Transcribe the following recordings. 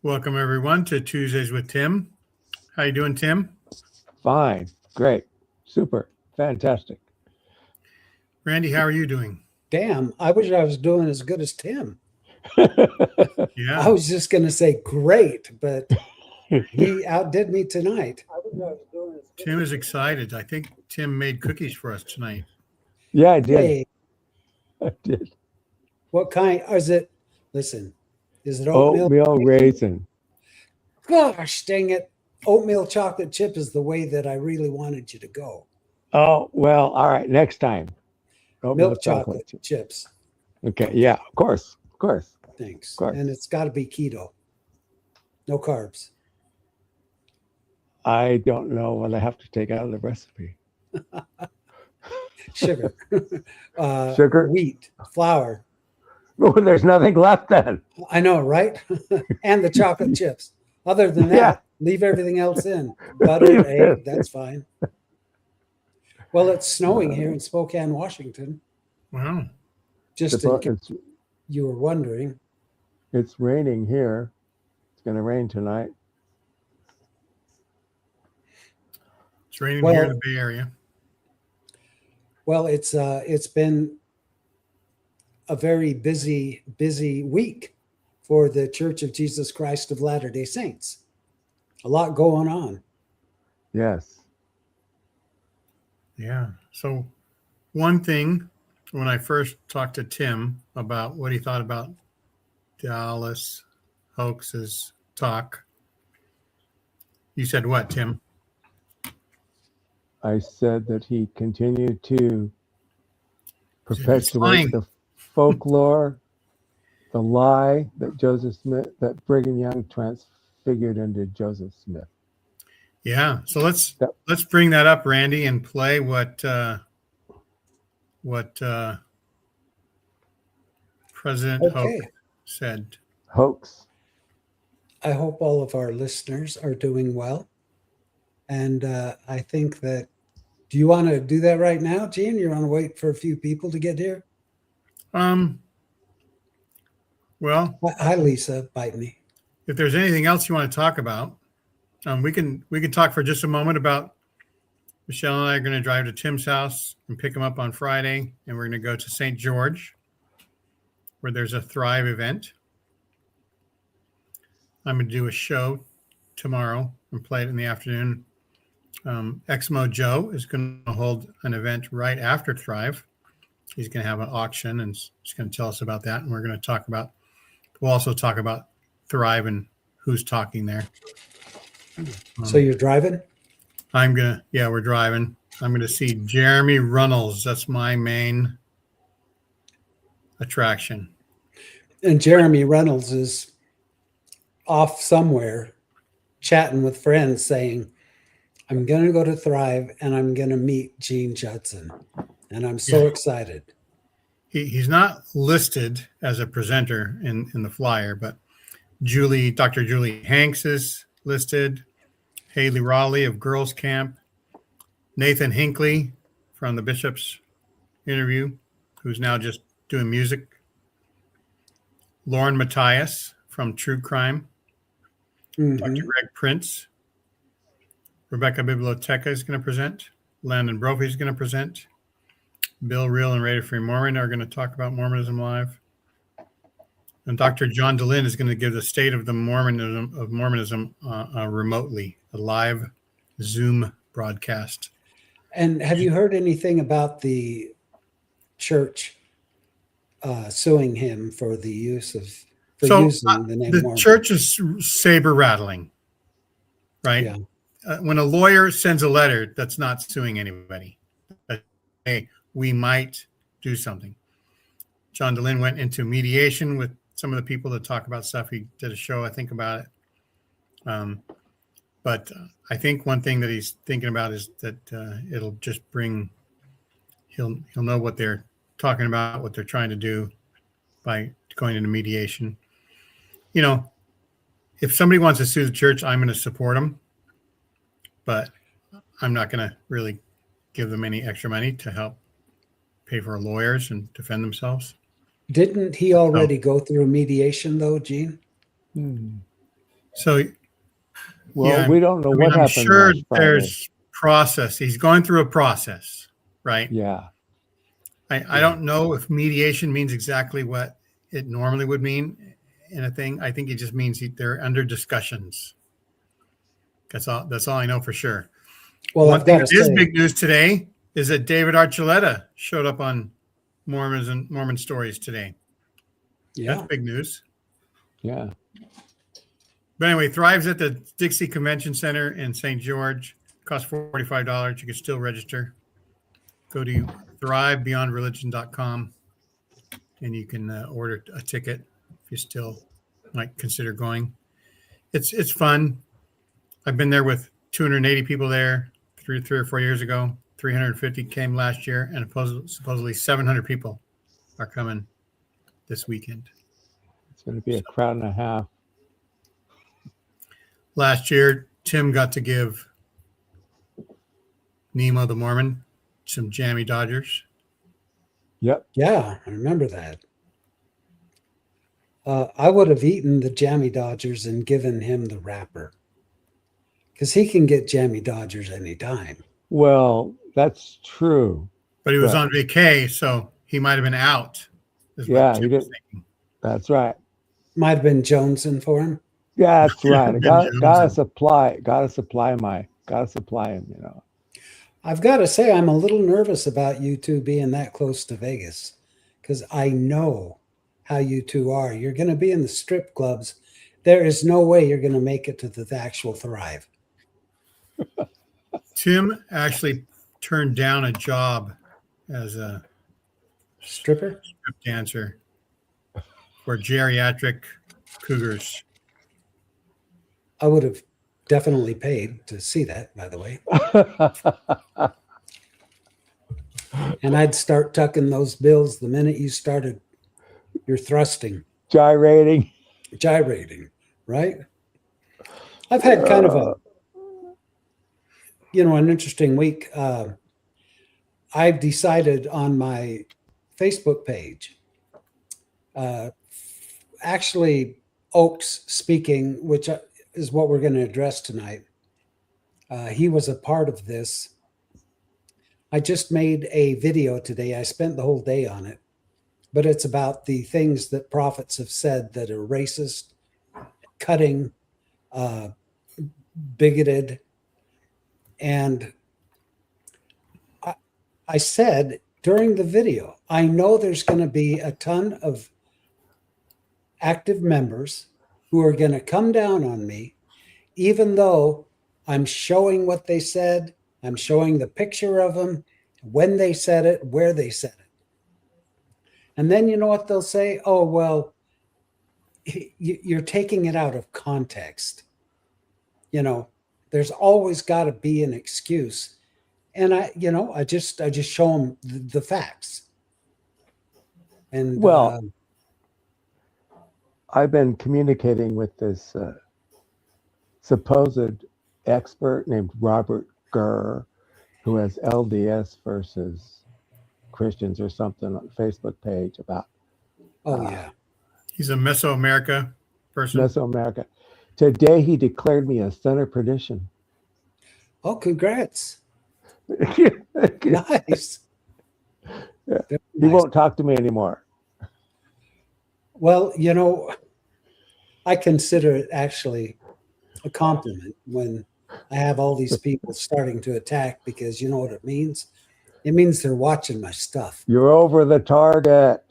Welcome everyone to Tuesdays with Tim. How you doing, Tim? Fine, great, super, fantastic. Randy, how are you doing? Damn, I wish I was doing as good as Tim. Yeah. I was just going to say great, but he outdid me tonight. Tim is excited. I think Tim made cookies for us tonight. Yeah, I did. Hey, I did. what kind is it? Listen, is it oatmeal? Oatmeal raisin. Gosh, dang it. Oatmeal chocolate chip is the way that I really wanted you to go. Oh, well, all right, next time. Oatmeal Milk chocolate chips. Okay, yeah, of course. Thanks. Of course. And it's got to be keto. No carbs. I don't know what I have to take out of the recipe. Sugar. Sugar? Wheat. Flour. Oh, there's nothing left then. I know, right? And the chocolate chips. Other than that, Yeah. leave everything else in. Butter, egg, that's fine. Well, it's snowing here in Spokane, Washington. Wow. Just in case you were wondering. It's raining here. It's going to rain tonight. It's raining here in the Bay Area. Well, it's been a very busy week for the Church of Jesus Christ of Latter-day Saints. A lot going on. Yes. Yeah. So one thing, when I first talked to Tim about what he thought about Dallas Hoax's talk, you said what, Tim? I said that he continued to perpetuate the folklore, the lie that that Brigham Young transfigured into Joseph Smith. Yeah. So let's bring that up, Randy, and play what President Hoax said. Hoax. I hope all of our listeners are doing well. And I think that, do you want to do that right now, Gene? You want to wait for a few people to get here? Well, hi, Lisa. Bite me. If there's anything else you want to talk about, we can talk for just a moment about Michelle and I are going to drive to Tim's house and pick him up on Friday, and we're going to go to St. George, where there's a Thrive event. I'm going to do a show tomorrow and play it in the afternoon. Exmo Joe is going to hold an event right after Thrive. He's going to have an auction, and he's going to tell us about that. And we're going to we'll also talk about Thrive and who's talking there. So you're driving? We're driving. I'm going to see Jeremy Runnels. That's my main attraction. And Jeremy Reynolds is off somewhere chatting with friends saying, I'm going to go to Thrive and I'm going to meet Gene Judson. And I'm so excited. He's not listed as a presenter in the flyer, but Dr. Julie Hanks is listed. Haley Raleigh of Girls Camp. Nathan Hinckley from the Bishop's interview, who's now just doing music. Lauren Matthias from True Crime. Mm-hmm. Dr. Greg Prince. Rebecca Biblioteca is going to present. Landon Brophy is going to present. Bill Reel and Radio Free Mormon are going to talk about Mormonism live. And Dr. John Dallin is going to give the state of the Mormonism remotely, a live Zoom broadcast. And have you heard anything about the church suing him for the use of using the name Mormon? The church is saber rattling, right? Yeah. When a lawyer sends a letter, that's not suing anybody. Hey, we might do something. John Dallin went into mediation with some of the people that talk about stuff. He did a show, I think, about it. But I think one thing that he's thinking about is that it'll just he'll know what they're talking about, what they're trying to do by going into mediation. You know, if somebody wants to sue the church, I'm going to support them, but I'm not going to really give them any extra money to help pay for lawyers and defend themselves. Didn't he already go through mediation, though, Gene? So Well, yeah, we don't know what I'm happened sure last Friday. there's process. He's going through a process, right? Yeah. I don't know if mediation means exactly what it normally would mean in a thing. I think it just means they're under discussions. That's all. That's all I know for sure. Well, One I've thing got to that is say, big news today is that David Archuleta showed up on Mormons and Mormon Stories today. yeah, That's big news. Yeah. But anyway, Thrive's at the Dixie Convention Center in St. George. Costs $45. You can still register. Go to thrivebeyondreligion.com and you can order a ticket if you still might consider going. It's fun. I've been there with 280 people there three or 4 years ago. 350 came last year, and supposedly 700 people are coming this weekend. It's going to be a crowd and a half. Last year, Tim got to give Nemo the Mormon some jammy Dodgers. Yep. yeah, I remember that. I would have eaten the Jammy Dodgers and given him the wrapper because he can get Jammy Dodgers anytime. Well, that's true. But he was But- on vacay, so he might have been out. Is what Yeah, Tim he was did. thinking. That's right. Might have been Jonesing for him. Yeah, that's right. I Ben gotta Jones. supply him, you know. I've got to say, I'm a little nervous about you two being that close to Vegas because I know how you two are. You're going to be in the strip clubs. There is no way you're going to make it to the actual Thrive. Tim actually turned down a job as a Stripper? strip dancer for geriatric cougars. I would have definitely paid to see that, by the way. And I'd start tucking those bills the minute you started your thrusting, Gyrating. gyrating, right? I've had kind of a, an interesting week. I've decided on my Facebook page, actually, Oaks speaking, which is what we're going to address tonight. He was a part of this. I just made a video today. I spent the whole day on it, but it's about the things that prophets have said that are racist, cutting, bigoted. And I said during the video, I know there's going to be a ton of active members who are going to come down on me, even though I'm showing what they said. I'm showing the picture of them, when they said it, where they said it. And then you know what they'll say? Oh, well, you're taking it out of context. There's always got to be an excuse. And I just show them the facts. And Well, I've been communicating with this supposed expert named Robert Gurr, who has LDS versus Christians or something on the Facebook page about yeah. He's a Mesoamerica person. Mesoamerica. Today he declared me a son of perdition. Oh, congrats. He Nice. Yeah. Very nice. won't talk to me anymore. Well, I consider it actually a compliment when I have all these people starting to attack, because you know what it means? It means they're watching my stuff. You're over the target.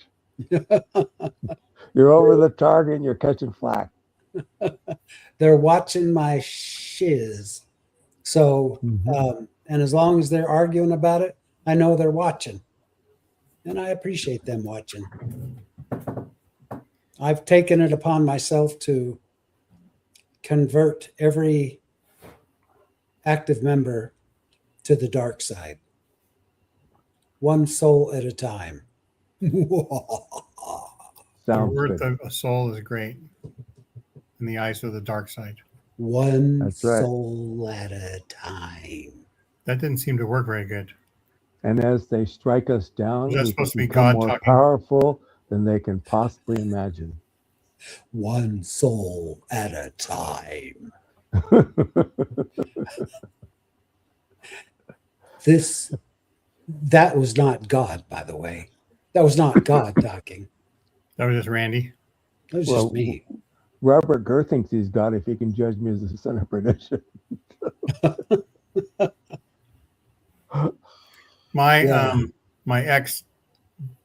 You're over the target and you're catching flack. They're watching my shiz. So, Mhm. and as long as they're arguing about it, I know they're watching. And I appreciate them watching. I've taken it upon myself to convert every active member to the dark side, one soul at a time. The Sounds worth good. of a soul is great in the eyes of the dark side. One That's right. soul at a time. That didn't seem to work very good. And as they strike us down, Is that we supposed to can be become God more talking? powerful than they can possibly imagine. One soul at a time. That was not God, by the way. That was not God talking. That was just Randy. That was Well, just me. Robert Gurr thinks he's God if he can judge me as the son of perdition. My Yeah. my ex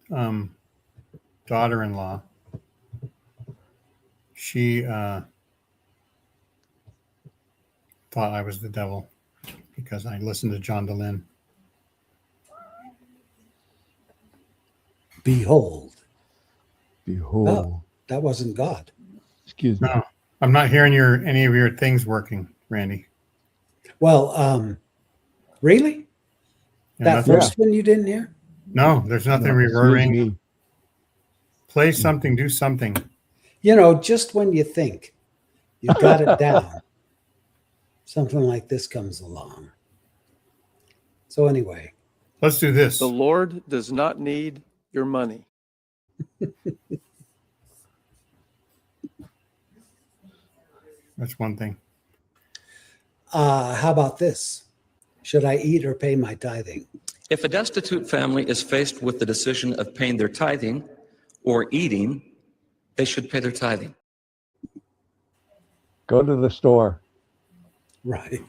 daughter-in-law, she thought I was the devil because I listened to John Dallin. Behold. Behold. Oh, that wasn't God. Excuse me. No, I'm not hearing any of your things working, Randy. Well, really? Yeah, That nothing, first one you didn't hear? no, there's nothing No, excuse reverbing. me. Play something, do something. You know, just when you think you've got it down, something like this comes along. So anyway, Let's do this. The Lord does not need your money. That's one thing. how about this? Should I eat or pay my tithing? If a destitute family is faced with the decision of paying their tithing or eating, they should pay their tithing. Go to the store, Right.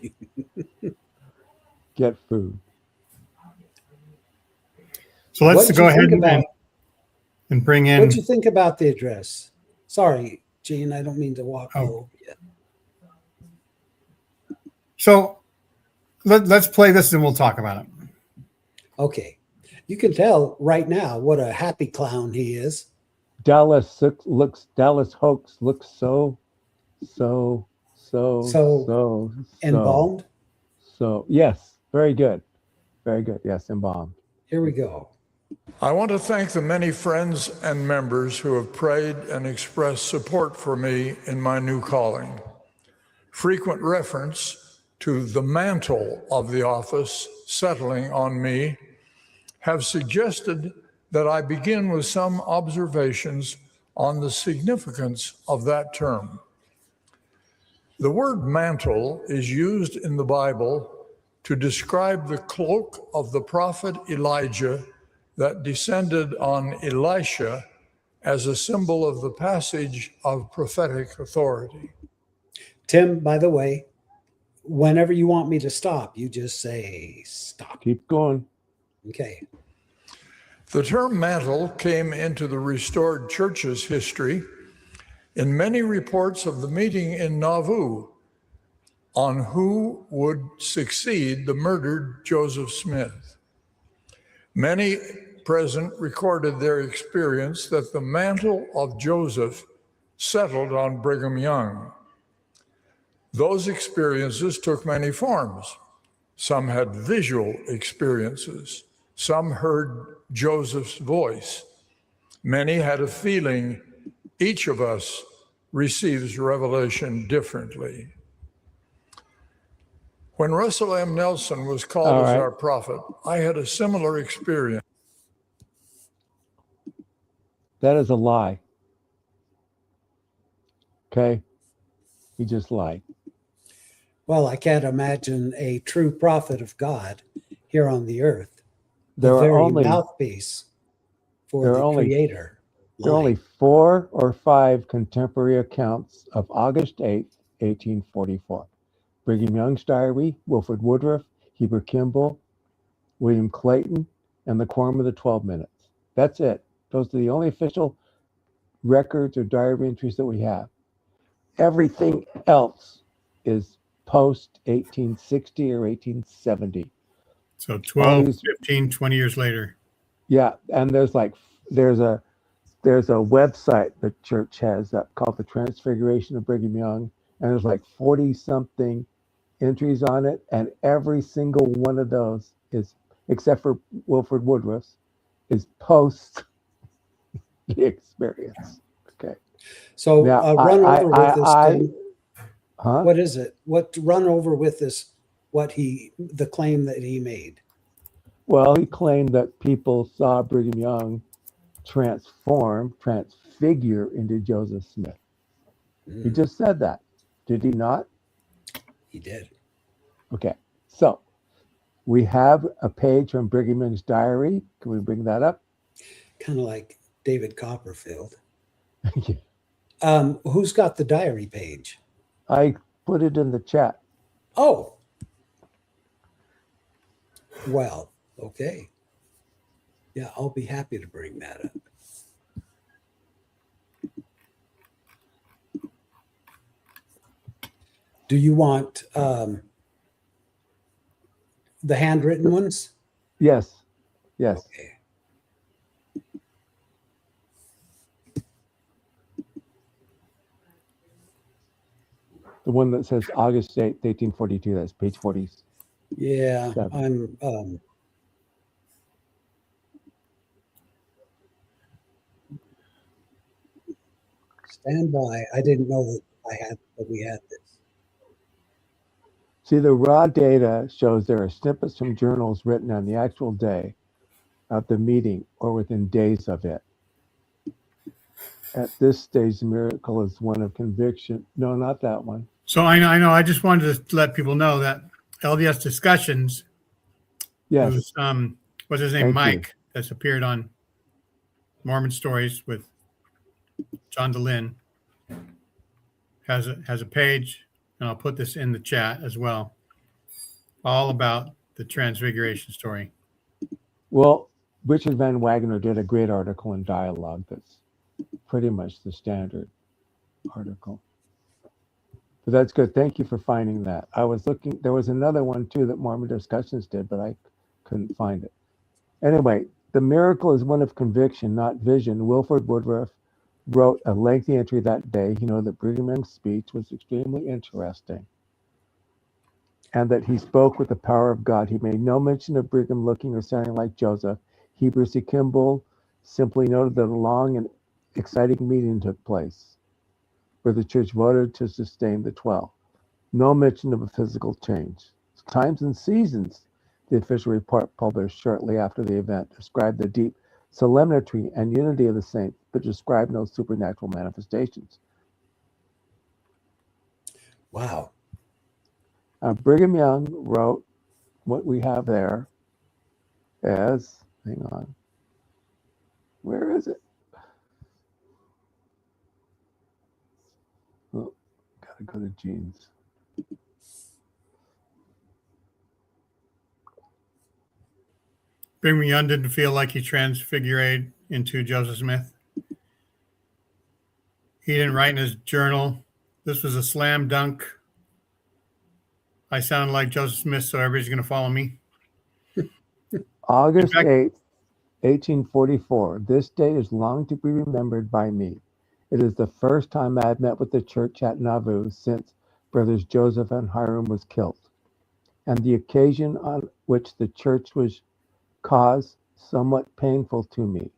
get food. So let's What did go you ahead think and, about- and bring in. What'd you think about the address? Sorry, Gene, I don't mean to walk Oh. over you. So let's play this and we'll talk about it. Okay. You can tell right now what a happy clown he is. Dallas hoax looks so Embalmed. So yes, very good. Very good. Yes, embalmed. Here we go. I want to thank the many friends and members who have prayed and expressed support for me in my new calling. Frequent reference to the mantle of the office settling on me have suggested that I begin with some observations on the significance of that term. The word mantle is used in the Bible to describe the cloak of the prophet Elijah that descended on Elisha as a symbol of the passage of prophetic authority. Tim, by the way, whenever you want me to stop, you just say stop. Keep going. Okay. The term mantle came into the restored church's history in many reports of the meeting in Nauvoo on who would succeed the murdered Joseph Smith. Many present recorded their experience that the mantle of Joseph settled on Brigham Young. Those experiences took many forms. Some had visual experiences. Some heard Joseph's voice. Many had a feeling. Each of us receives revelation differently. When Russell M. Nelson was called as our prophet, I had a similar experience. That is a lie. Okay? He just lied. Well, I can't imagine a true prophet of God here on the earth. There The are very only mouthpiece for there are the only- Creator. there are only 4 or 5 contemporary accounts of August 8th, 1844. Brigham Young's diary, Wilford Woodruff, Heber Kimball, William Clayton, and the Quorum of the 12 Minutes. That's it. Those are the only official records or diary entries that we have. Everything else is post 1860 or 1870. So 12, these- 15, 20 years later. Yeah, and there's a website the church has called the Transfiguration of Brigham Young, and there's like 40 something entries on it, and every single one of those is, except for Wilford Woodruff's, is post the experience. Okay. So Now, run over with this, Tim. Huh? What is it? What run over with this? The claim that he made? Well, he claimed that people saw Brigham Young transfigured figure into Joseph Smith. He Mm, just said that. Did he not? he did. Okay. So we have a page from Brigham Young's diary. Can we bring that up? Kind of like David Copperfield. Who's got the diary page? I put it in the chat. Oh, well, okay. Yeah, I'll be happy to bring that up. Do you want the handwritten ones? Yes. Yes. Okay. The one that says August 8th, 1842. That's page 40. Yeah, Seven. I'm stand by. I didn't know that we had this. See, the raw data shows there are snippets from journals written on the actual day of the meeting or within days of it. At this stage, the miracle is one of conviction. No, not that one. So I know. I just wanted to let people know that LDS Discussions, Yes. who's what's his name, Thank you. Mike, that's appeared on Mormon Stories with John Dallin, has a page, and I'll put this in the chat as well, all about the Transfiguration story. Well, Richard Van Wagner did a great article in Dialogue that's pretty much the standard article. But that's good. Thank you for finding that. I was looking, there was another one too that Mormon Discussions did, but I couldn't find it. Anyway, the miracle is one of conviction, not vision. Wilford Woodruff wrote a lengthy entry that day. He knew that Brigham Young's speech was extremely interesting and that he spoke with the power of God. He made no mention of Brigham looking or sounding like Joseph. Heber C. Kimball simply noted that a long and exciting meeting took place where the church voted to sustain the 12. No mention of a physical change. Times and Seasons, the official report published shortly after the event, described the deep solemnity and unity of the saints, but described no supernatural manifestations. Wow. Brigham Young wrote what we have there as, hang on, where is it? Oh, gotta go to Gene's. Brigham Young didn't feel like he transfigured into Joseph Smith. He didn't write in his journal, "This was a slam dunk. I sound like Joseph Smith, so everybody's going to follow me." August In fact- 8th, 1844. This day is long to be remembered by me. It is the first time I have met with the church at Nauvoo since brothers Joseph and Hiram was killed, and the occasion on which the church was caused somewhat painful to me.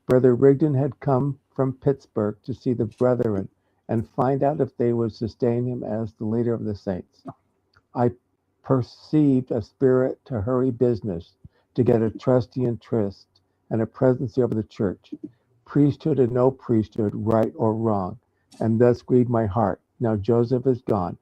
Brother Rigdon had come from Pittsburgh to see the brethren and find out if they would sustain him as the leader of the saints. I perceived a spirit to hurry business, to get a trusty interest and a presidency over the church, priesthood and no priesthood, right or wrong, and thus grieved my heart. Now Joseph is gone.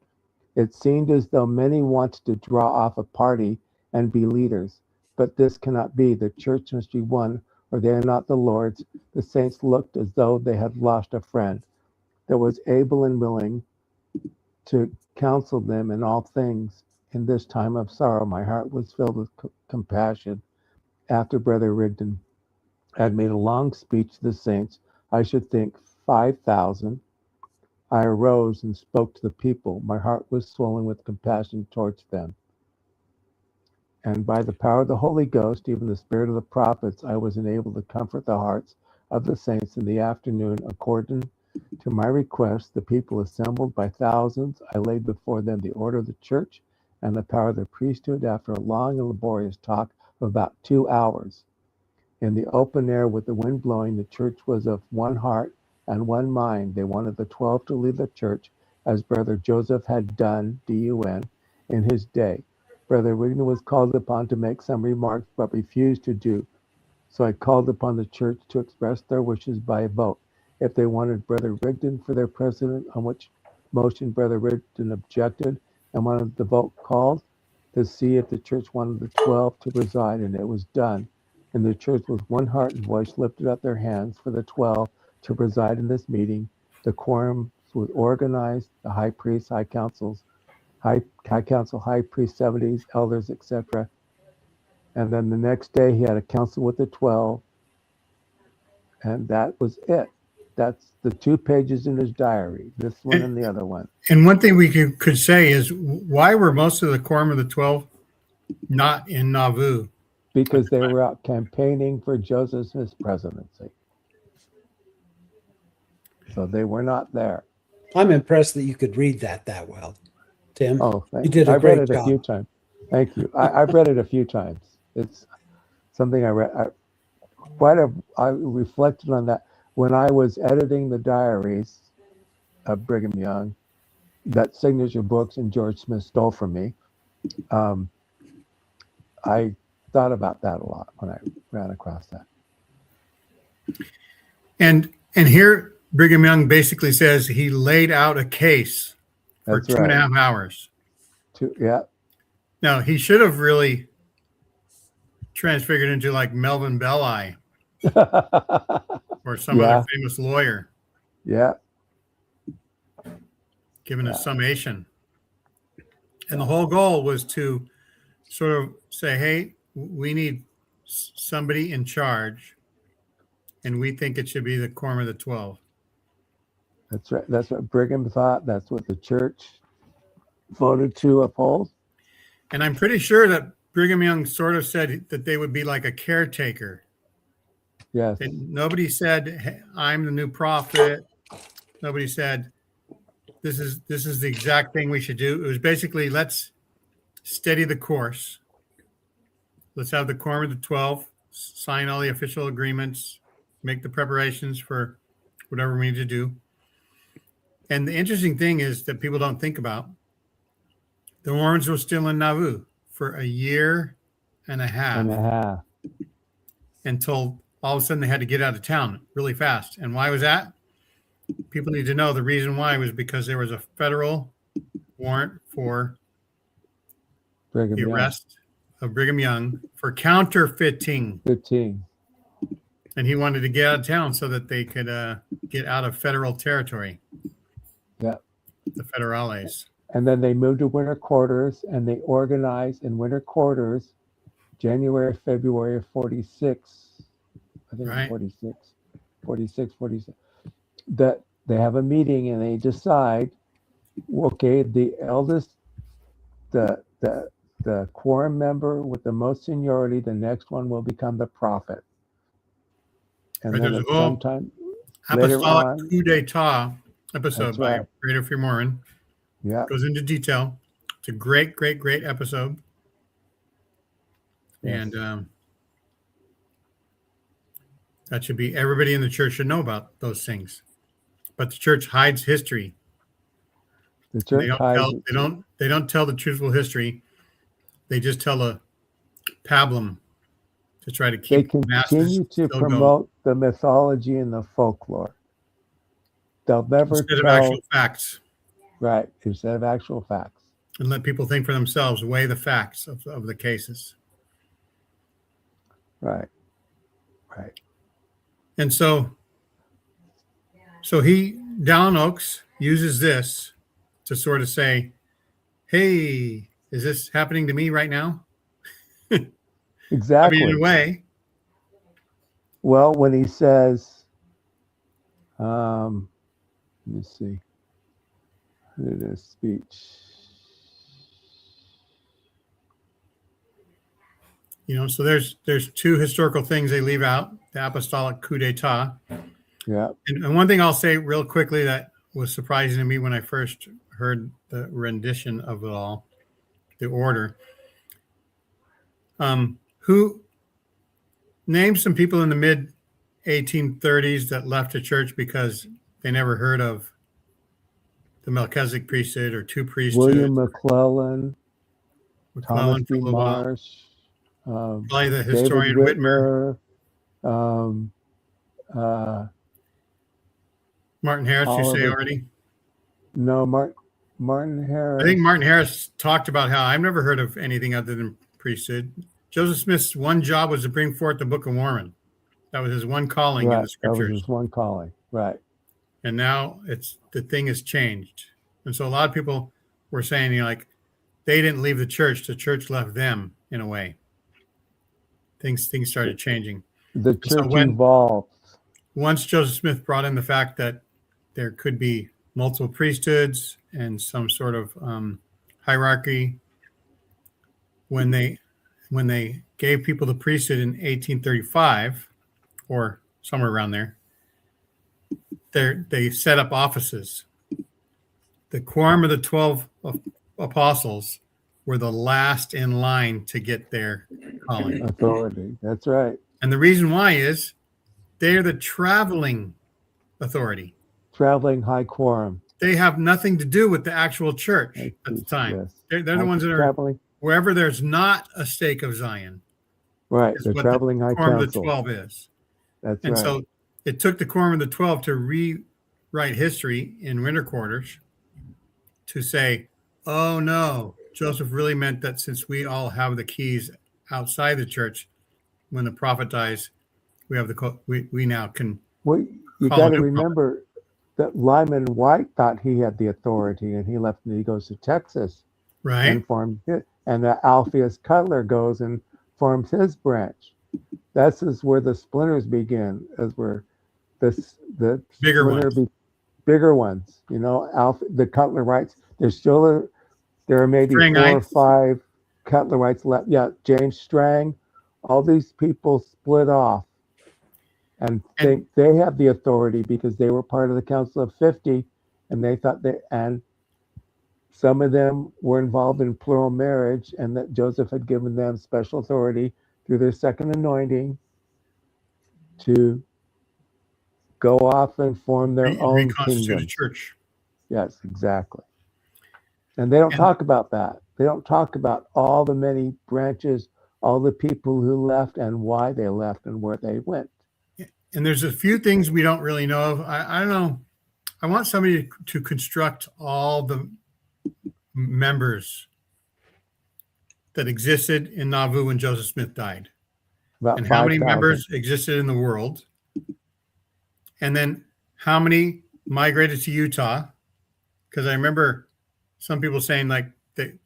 It seemed as though many wanted to draw off a party and be leaders, but this cannot be. The church must be one, or they are not the Lord's. The saints looked as though they had lost a friend that was able and willing to counsel them in all things. In this time of sorrow, my heart was filled with compassion. After Brother Rigdon had made a long speech to the saints, I should think 5,000, I arose and spoke to the people. My heart was swollen with compassion towards them. And by the power of the Holy Ghost, even the spirit of the prophets, I was enabled to comfort the hearts of the saints in the afternoon. According to my request, the people assembled by thousands. I laid before them the order of the church and the power of the priesthood. After a long and laborious talk of about 2 hours, in the open air with the wind blowing, the church was of one heart and one mind. They wanted the 12 to lead the church as Brother Joseph had done, D-U-N, in his day. Brother Rigdon was called upon to make some remarks, but refused to do. So I called upon the church to express their wishes by a vote. if they wanted Brother Rigdon for their president, on which motion Brother Rigdon objected and wanted the vote called to see if the church wanted the 12 to preside, and it was done. And the church with one heart and voice lifted up their hands for the 12 to preside in this meeting. The quorum was organized, the high priests, high council, high priest, 70s, elders, etc. And then the next day he had a council with the 12, and that was it. That's the 2 pages in his diary, this one and the other one. And one thing we could say is, why were most of the quorum of the 12 not in Nauvoo? Because they were out campaigning for Joseph Smith's presidency. So they were not there. I'm impressed that you could read that well, Tim. Oh, you did a I've great read it job. a few times. Thank you. I've read it a few times. It's something I read. I reflected on that when I was editing the diaries of Brigham Young, that signature books and George Smith stole from me. I thought about that a lot when I ran across that. And here Brigham Young basically says he laid out a case for That's 2.5 hours. Yeah. Now, he should have really transfigured into like Melvin Belli or some other famous lawyer. Yeah. Given a summation. And the whole goal was to sort of say, hey, we need somebody in charge, and we think it should be the quorum of the 12. That's right. That's what Brigham thought. That's what the church voted to uphold. And I'm pretty sure that Brigham Young sort of said that they would be like a caretaker. Yes. And nobody said, hey, I'm the new prophet. Nobody said, this is the exact thing we should do. It was basically, let's steady the course. Let's have the quorum of the 12, sign all the official agreements, make the preparations for whatever we need to do. And the interesting thing is that people don't think about, the Mormons were still in Nauvoo for a year and a half. Until all of a sudden they had to get out of town really fast. And why was that? People need to know the reason why was because there was a federal warrant for the arrest of Brigham Young for counterfeiting. And he wanted to get out of town so that they could get out of federal territory. Yeah. The federales. And then they moved to winter quarters, and they organized in winter quarters January, February of 46. I think Right. 46. That they have a meeting and they decide, okay, the eldest, the quorum member with the most seniority, the next one will become the prophet. And Right, then there's at a whole some time later apostolic on, coup d'etat episode That's by right. Greater Fear Mormon. Yeah. Goes into detail. It's a great episode. Yes. And that should be, everybody in the church should know about those things. But the church hides history. The church They don't tell the truthful history. They just tell a pablum to try to They keep the masses continue to still promote the mythology and the folklore. They'll never instead of tell actual facts, right instead of actual facts. and let people think for themselves, weigh the facts of the cases. Right. And so Dallin Oaks uses this to sort of say, hey, is this happening to me right now? Exactly. I mean, in a way. Well, when he says, let me see, in his speech. So there's 2 historical things they leave out, the apostolic coup d'etat. Yeah. And one thing I'll say real quickly that was surprising to me when I first heard the rendition of it all, the order. Who named some people in the mid 1830s that left the church because they never heard of the Melchizedek priesthood or 2 priesthoods? William McClellan, Thomas B. for a little while. Marsh, Probably the David historian Whitmer. Martin Harris, you say Oliver- already? No, Martin Harris. I think Martin Harris talked about how I've never heard of anything other than priesthood. Joseph Smith's one job was to bring forth the Book of Mormon. That was his one calling in Right, the that was scriptures. his one calling. Right. And now the thing has changed. And so a lot of people were saying, like, they didn't leave the church left them in a way. Things started changing. The And so church evolved. once Joseph Smith brought in the fact that there could be multiple priesthoods and some sort of hierarchy, when they gave people the priesthood in 1835 or somewhere around there, they set up offices. The quorum of the 12 apostles were the last in line to get their calling. Authority. That's right. And the reason why is they're the traveling authority. Traveling high quorum. They have nothing to do with the actual church at the time. Yes. They're the ones that are traveling. wherever there's not a stake of Zion. Right. Is The what traveling the high quorum of the council. 12 is. That's And right. so it took the quorum of the 12 to rewrite history in winter quarters to say, oh no, Joseph really meant that since we all have the keys outside the church, when the prophet dies, we have we now can. Well, you call got a to new remember that Lyman White thought he had the authority, and he left and he goes to Texas Right. and formed it. And Alpheus Cutler goes and forms his branch. That's where the splinters begin, as where the Bigger splinter bigger ones. The Cutlerites. There are maybe 4 or Strangites. 5 Cutlerites left. Yeah, James Strang. All these people split off and think they have the authority because they were part of the Council of 50, and they thought and some of them were involved in plural marriage, and that Joseph had given them special authority through their second anointing to go off and form their own reconstitute kingdom. a church. Yes, exactly. And they don't talk about that. They don't talk about all the many branches, all the people who left and why they left and where they went. And there's a few things we don't really know of. I don't know. I want somebody to construct all the members that existed in Nauvoo when Joseph Smith died, About and how many 5,000. members existed in the world, and then how many migrated to Utah. Because I remember some people saying like that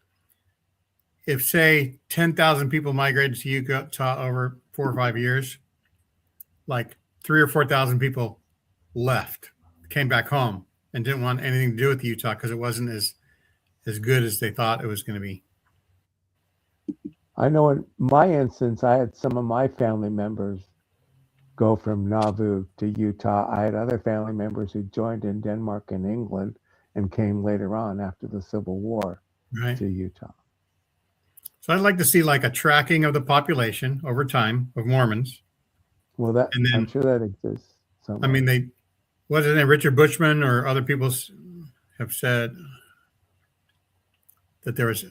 if say 10,000 people migrated to Utah over 4 or 5 years, like 3,000 or 4,000 people left, came back home, and didn't want anything to do with Utah because it wasn't as good as they thought it was going to be. I know in my instance, I had some of my family members go from Nauvoo to Utah. I had other family members who joined in Denmark and England and came later on after the Civil War Right. to Utah. So I'd like to see like a tracking of the population over time of Mormons. Well, And then- I'm sure that exists somewhere. I mean, wasn't it Richard Bushman or other people have said that there was,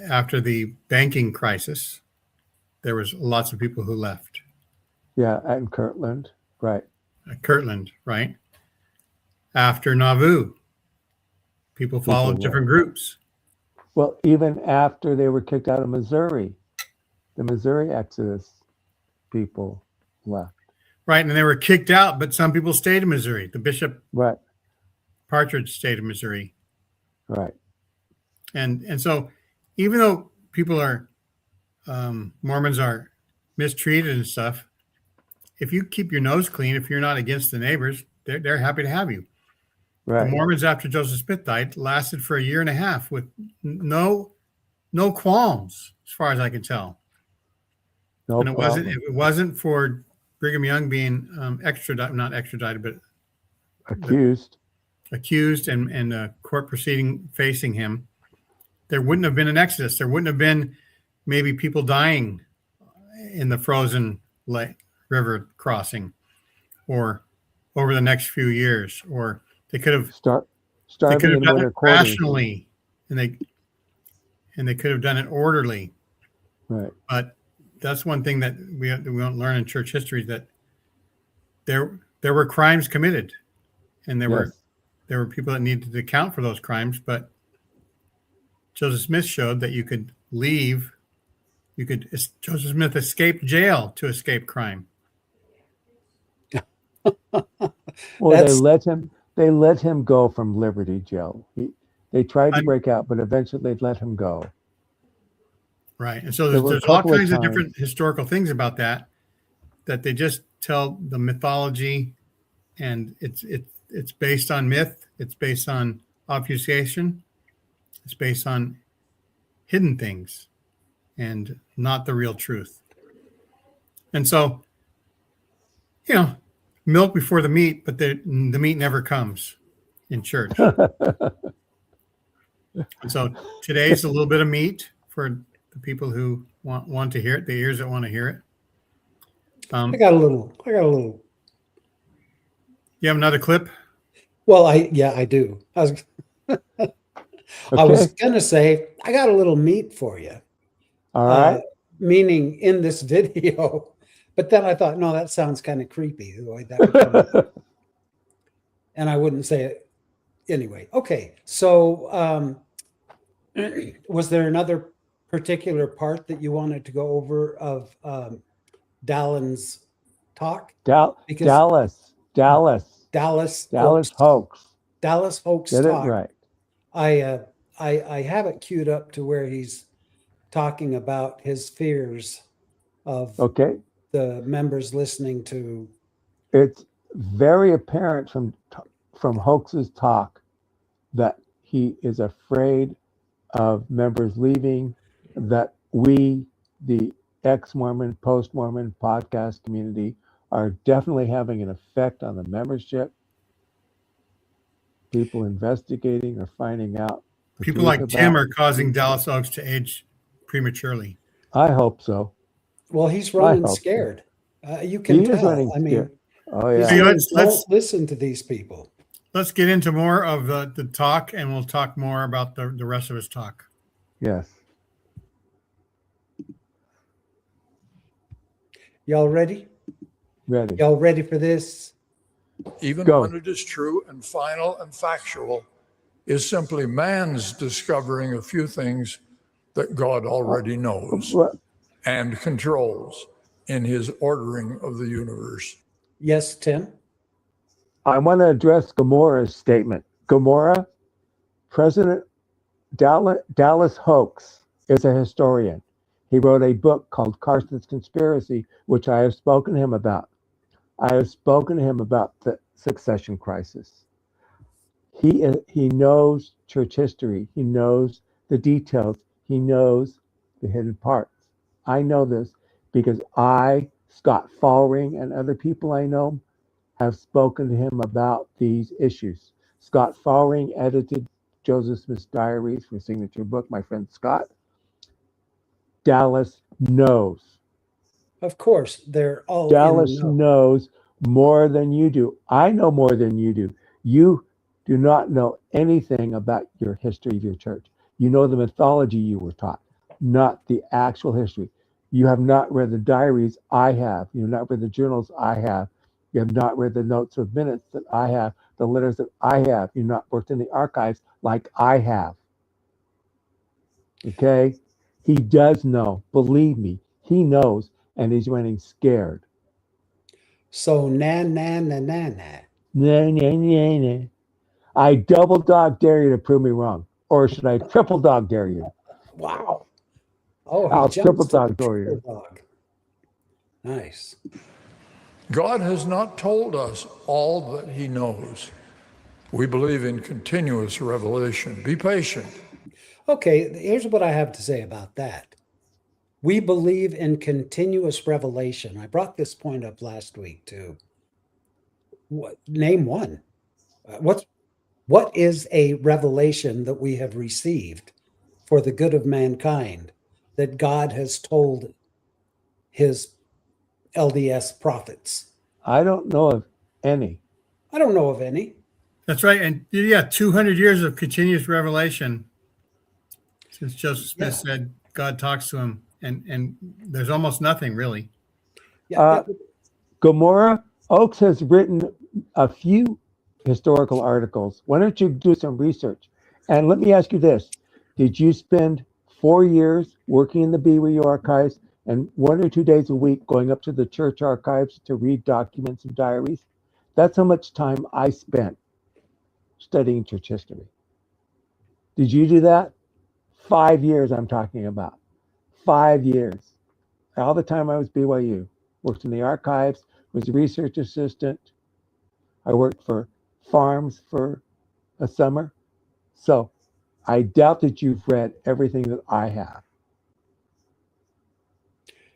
after the banking crisis, there was lots of people who left. Yeah, in Kirtland, right. Kirtland, right? After Nauvoo, people followed left. different groups. Well, even after they were kicked out of Missouri, the Missouri Exodus people left. Right, and they were kicked out, but some people stayed in Missouri. The Bishop Right, Partridge stayed in Missouri. right. And so even though people are, Mormons are mistreated and stuff, if you keep your nose clean, if you're not against the neighbors, they're happy to have you. Right. The Mormons, after Joseph Smith died, lasted for 1.5 years with no qualms, as far as I can tell. No And problem. it wasn't for Brigham Young being not extradited, but accused and a court proceeding facing him, there wouldn't have been an exodus. There wouldn't have been maybe people dying in the frozen river crossing, or over the next few years, or they could have starving in done winter it quarters. rationally, and they could have done it orderly. Right. But that's one thing that we don't learn in church history, that there were crimes committed, and there were people that needed to account for those crimes, but Joseph Smith showed that you could leave. Joseph Smith escaped jail to escape crime. Well, That's- they let him go from Liberty Jail. They tried to break out, but eventually they let him go. Right. And so There were a there's all couple of kinds of times- different historical things about that they just tell the mythology, and it's based on myth, it's based on obfuscation, it's based on hidden things and not the real truth. And so, milk before the meat, but the meat never comes in church. And so today's a little bit of meat for the people who want to hear it, the ears that want to hear it. I got a little. You have another clip? Well, I do. I was gonna say I got a little meat for you. All right. Meaning in this video, but then I thought, no, that sounds kind of creepy. The way that would come out. And I wouldn't say it anyway. Okay, so was there another particular part that you wanted to go over of Dallin's talk? Dallas hoax. Dallas hoax Get talk. it right. I have it queued up to where he's talking about his fears of the members listening to. It's very apparent from Hoax's talk that he is afraid of members leaving, that we, the ex-Mormon, post-Mormon podcast community, are definitely having an effect on the membership. People investigating or finding out. People like Tim are causing Dallas Oaks to age prematurely. I hope so. Well, he's running scared. You can tell. I mean, scared. Oh yeah. Hey, don't listen to these people. Let's get into more of the talk, and we'll talk more about the rest of his talk. Yes. Y'all ready? Ready. Y'all ready for this? Even Go. when it is true and final and factual, is simply man's discovering a few things that God already knows and controls in his ordering of the universe. Yes, Tim? I want to address Gomorrah's statement. Gomorrah, President Dallas Hoax is a historian. He wrote a book called Carson's Conspiracy, which I have spoken to him about. I have spoken to him about the succession crisis. He knows church history. He knows the details. He knows the hidden parts. I know this because Scott Fallring, and other people I know have spoken to him about these issues. Scott Fallring edited Joseph Smith's diaries for Signature Book, my friend Scott. Dallas knows. Of course, they're all Dallas knows more than you do. I know more than you do. You do not know anything about your history of your church. You know the mythology you were taught, not the actual history. You have not read the diaries I have. You have not read the journals I have. You have not read the notes of minutes that I have, the letters that I have. You've not worked in the archives like I have. Okay? He does know. Believe me, he knows, and he's running scared. So nah. Nah. I double dog dare you to prove me wrong. Or should I triple dog dare you? Wow. Oh, I'll triple dog dare you. Dog. Nice. God has not told us all that he knows. We believe in continuous revelation. Be patient. Okay, here's what I have to say about that. We believe in continuous revelation. I brought this point up last week too. Name one. What is a revelation that we have received for the good of mankind that God has told his LDS prophets? I don't know of any. I don't know of any. That's right. And 200 years of continuous revelation since Joseph Smith said God talks to him, and there's almost nothing really. Yeah. Gomorrah Oaks has written a few historical articles. Why don't you do some research? And let me ask you this. Did you spend 4 years working in the BYU archives and 1 or 2 days a week going up to the church archives to read documents and diaries? That's how much time I spent studying church history. Did you do that? 5 years I'm talking about. 5 years. All the time I was BYU. Worked in the archives, was a research assistant. I worked for farms for a summer. So I doubt that you've read everything that I have.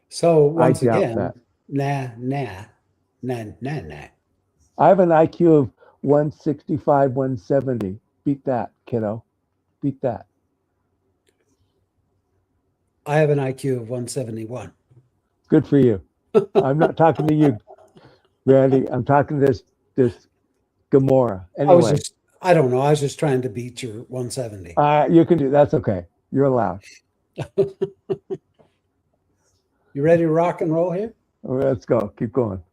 So once I doubt again, that. nah. I have an IQ of 165, 170. Beat that, kiddo. Beat that. I have an IQ of 171. Good for you. I'm not talking to you, Randy. I'm talking to this Gomorrah. Anyway, I don't know. I was just trying to beat your 170. you can do that's okay. You're allowed. You ready to rock and roll here? Let's go. Keep going.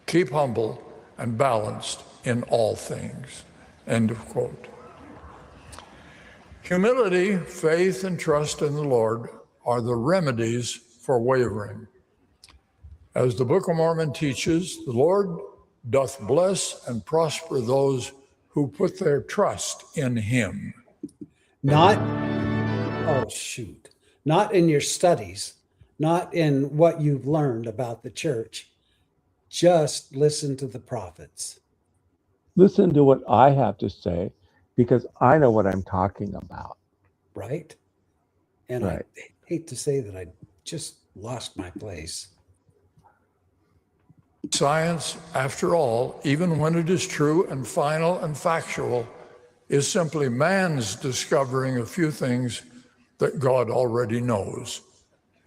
Keep humble and balanced in all things. End of quote. Humility, faith, and trust in the Lord are the remedies for wavering. As the Book of Mormon teaches, the Lord doth bless and prosper those who put their trust in him. Not in your studies, not in what you've learned about the church. Just listen to the prophets. Listen to what I have to say because I know what I'm talking about. Right? And Right. I hate to say that I just lost my place. Science, after all, even when it is true and final and factual, is simply man's discovering a few things that God already knows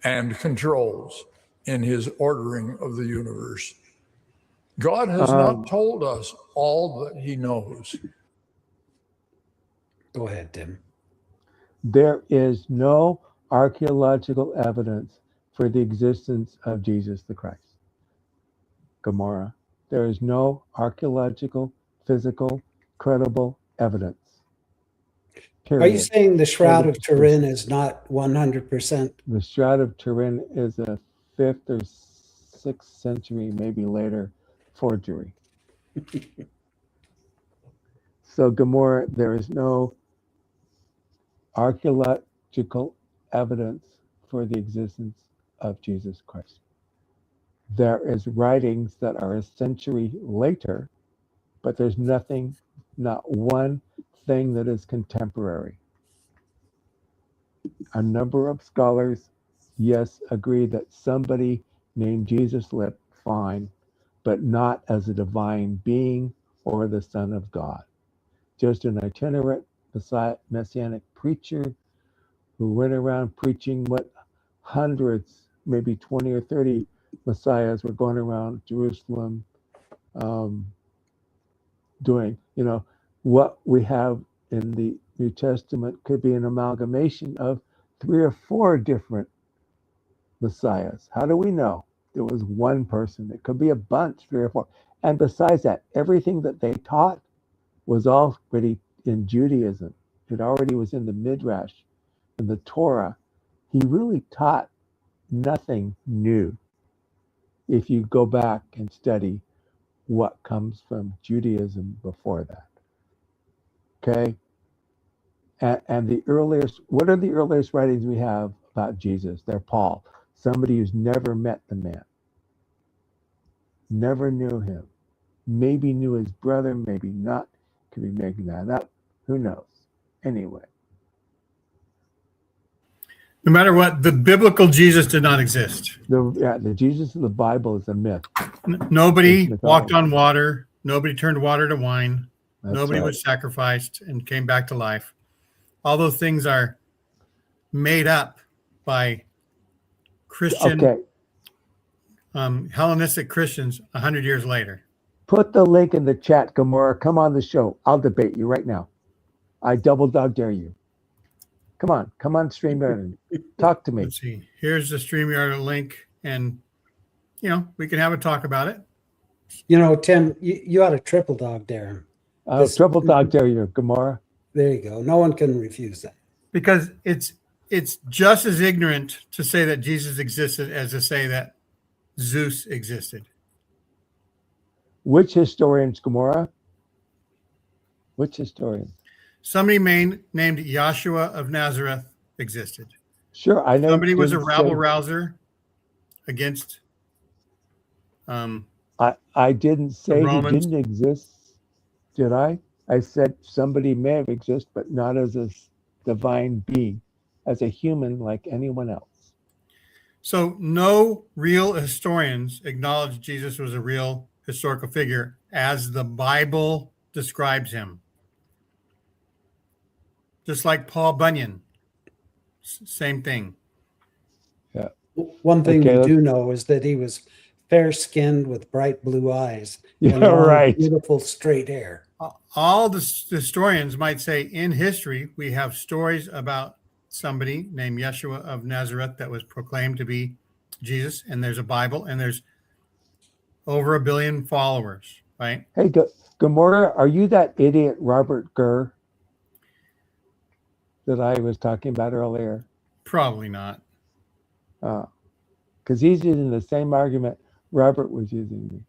and controls in his ordering of the universe. God has not told us all that he knows. Go ahead, Tim. There is no archaeological evidence for the existence of Jesus the Christ. Gomorrah. There is no archaeological, physical, credible evidence. Period. Are you saying the Shroud of Turin is not 100%? The Shroud of Turin is a 5th or 6th century, maybe later, forgery. So Gomorrah, there is no archaeological evidence for the existence of Jesus Christ. There is writings that are a century later, but there's nothing, not one thing that is contemporary. A number of scholars, yes, agree that somebody named Jesus lived, fine, but not as a divine being or the Son of God. Just an itinerant messianic preacher who went around preaching what hundreds, maybe 20 or 30 messiahs were going around Jerusalem doing. You know, what we have in the New Testament could be an amalgamation of 3 or 4 different messiahs. How do we know there was one person? It could be a bunch, 3 or 4. And besides that, everything that they taught was already in Judaism. It already was in the Midrash, in the Torah. He really taught nothing new if you go back and study what comes from Judaism before that. Okay? And the earliest, what are the earliest writings we have about Jesus? They're Paul, somebody who's never met the man, never knew him, maybe knew his brother, maybe not, could be making that up, who knows? Anyway. No matter what, the biblical Jesus did not exist. The Jesus of the Bible is a myth. Nobody walked on water. Nobody turned water to wine. That's Nobody right. was sacrificed and came back to life. All those things are made up by Christian, Hellenistic Christians 100 years later. Put the link in the chat, Gomorrah. Come on the show. I'll debate you right now. I double dog dare you. Come on, StreamYard. Talk to me. Let's see. Here's the StreamYard link, and we can have a talk about it. You know, Tim, you ought to triple dog dare him. Triple dog dare you, Gomorrah. There you go. No one can refuse that. Because it's just as ignorant to say that Jesus existed as to say that Zeus existed. Which historians, Gomorrah? Which historian? Somebody named Yahshua of Nazareth existed. Sure, I know. Somebody was a didn't rabble say- rouser against I didn't say he Romans. didn't exist, did I? I said somebody may have existed, but not as a divine being, as a human like anyone else. So no real historians acknowledge Jesus was a real historical figure as the Bible describes him. Just like Paul Bunyan, same thing. Yeah. One thing Okay, we let's- do know is that he was fair-skinned with bright blue eyes Yeah, and long, right. beautiful straight hair. All the historians might say in history, we have stories about somebody named Yeshua of Nazareth that was proclaimed to be Jesus, and there's a Bible, and there's over 1 billion followers, right? Hey, Gomorrah, are you that idiot Robert Gurr that I was talking about earlier? Probably not. Because he's using the same argument Robert was using.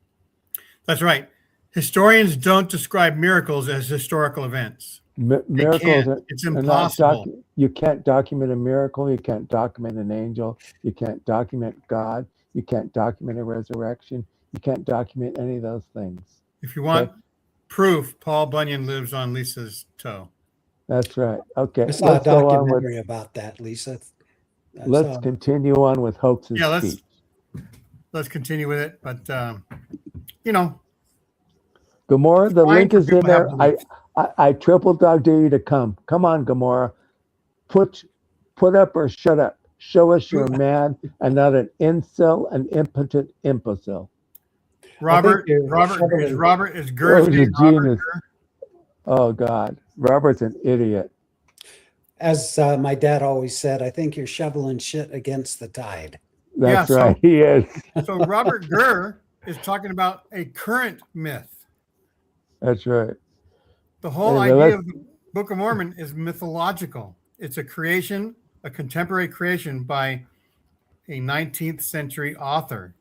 That's right. Historians don't describe miracles as historical events. Miracles can't. It's are not impossible. you can't document a miracle. You can't document an angel. You can't document God. You can't document a resurrection. You can't document any of those things. If you want proof, Paul Bunyan lives on Lisa's toe. That's right. Okay, I saw a let's go on with. documentary about that, Lisa. Let's continue on with Hope's Yeah, speech. let's continue with it. But you know, Gomorrah, the fine link for is people in to have there. beliefs. I triple dog dare you to come. Come on, Gomorrah. Put up or shut up. Show us you're a man and not an incel, an impotent imbecile. Robert is Oh, Gur's he's a name Robert genius. Gurr? Oh God, Robert's an idiot. As my dad always said, I think you're shoveling shit against the tide. That's Yeah, so- right. He is. So Robert Gurr is talking about a current myth. That's right. The whole Anyway, idea let's- of the Book of Mormon is mythological. It's a creation, a contemporary creation by a 19th century author.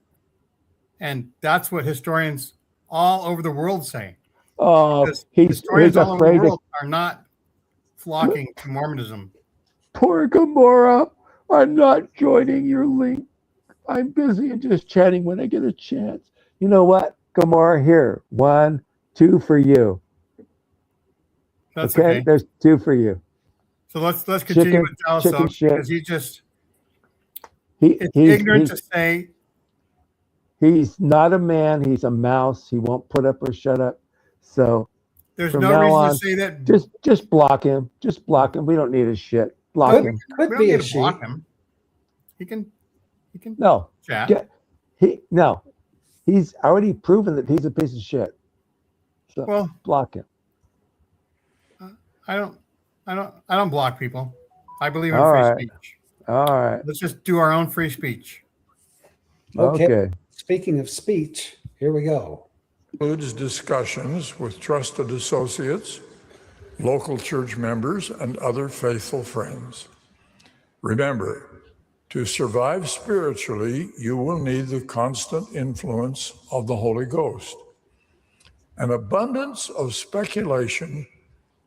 And that's what historians all over the world say. Oh, Because he's historians all over the afraid of world are not flocking to Mormonism. poor Gomorrah. I'm not joining your link. I'm busy and just chatting when I get a chance. You know what, Gomorrah? Here, 1, 2 for you. That's Okay, okay. there's 2 for you. So let's continue Chicken- with Dallas chicken shit. because it's He's ignorant to say he's not a man. He's a mouse. He won't put up or shut up. So there's from no now reason on, to say that. just block him. Just block him. We don't need his shit. Block Could, him. could we don't be need a to she. block him. He can No, chat. no. He's already proven that he's a piece of shit. So Well, block him. I don't block people. I believe in All free right. speech. All right. Let's just do our own free speech. Okay. Speaking of speech, here we go. Includes discussions with trusted associates, local church members, and other faithful friends. Remember, to survive spiritually, you will need the constant influence of the Holy Ghost. An abundance of speculation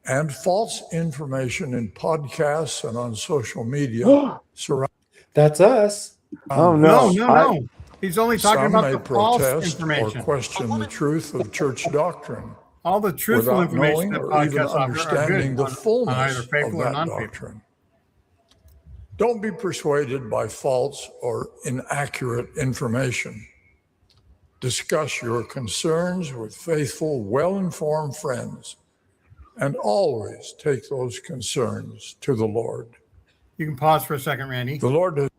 and false information in podcasts and on social media surround. That's us. Oh No, no. no. He's only talking Some about may the false protest or information. question the truth of church doctrine All the truthful without information knowing that or even podcasts offer are understanding good the on either fullness of faithful or that non-faithful. doctrine. Don't be persuaded by false or inaccurate information. Discuss your concerns with faithful, well-informed friends, and always take those concerns to the Lord. You can pause for a second, Randy. The Lord has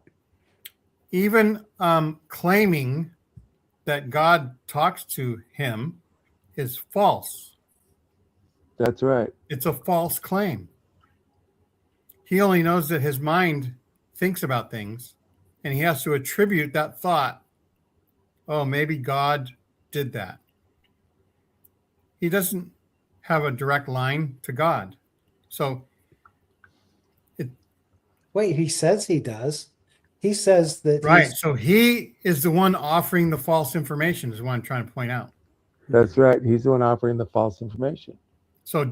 Even claiming that God talks to him is false. That's right. It's a false claim. He only knows that his mind thinks about things, and he has to attribute that thought. Oh, maybe God did that. He doesn't have a direct line to God. So Wait, he says he does. He says that right. he's So he is the one offering the false information, is what I'm trying to point out. That's right. He's the one offering the false information. So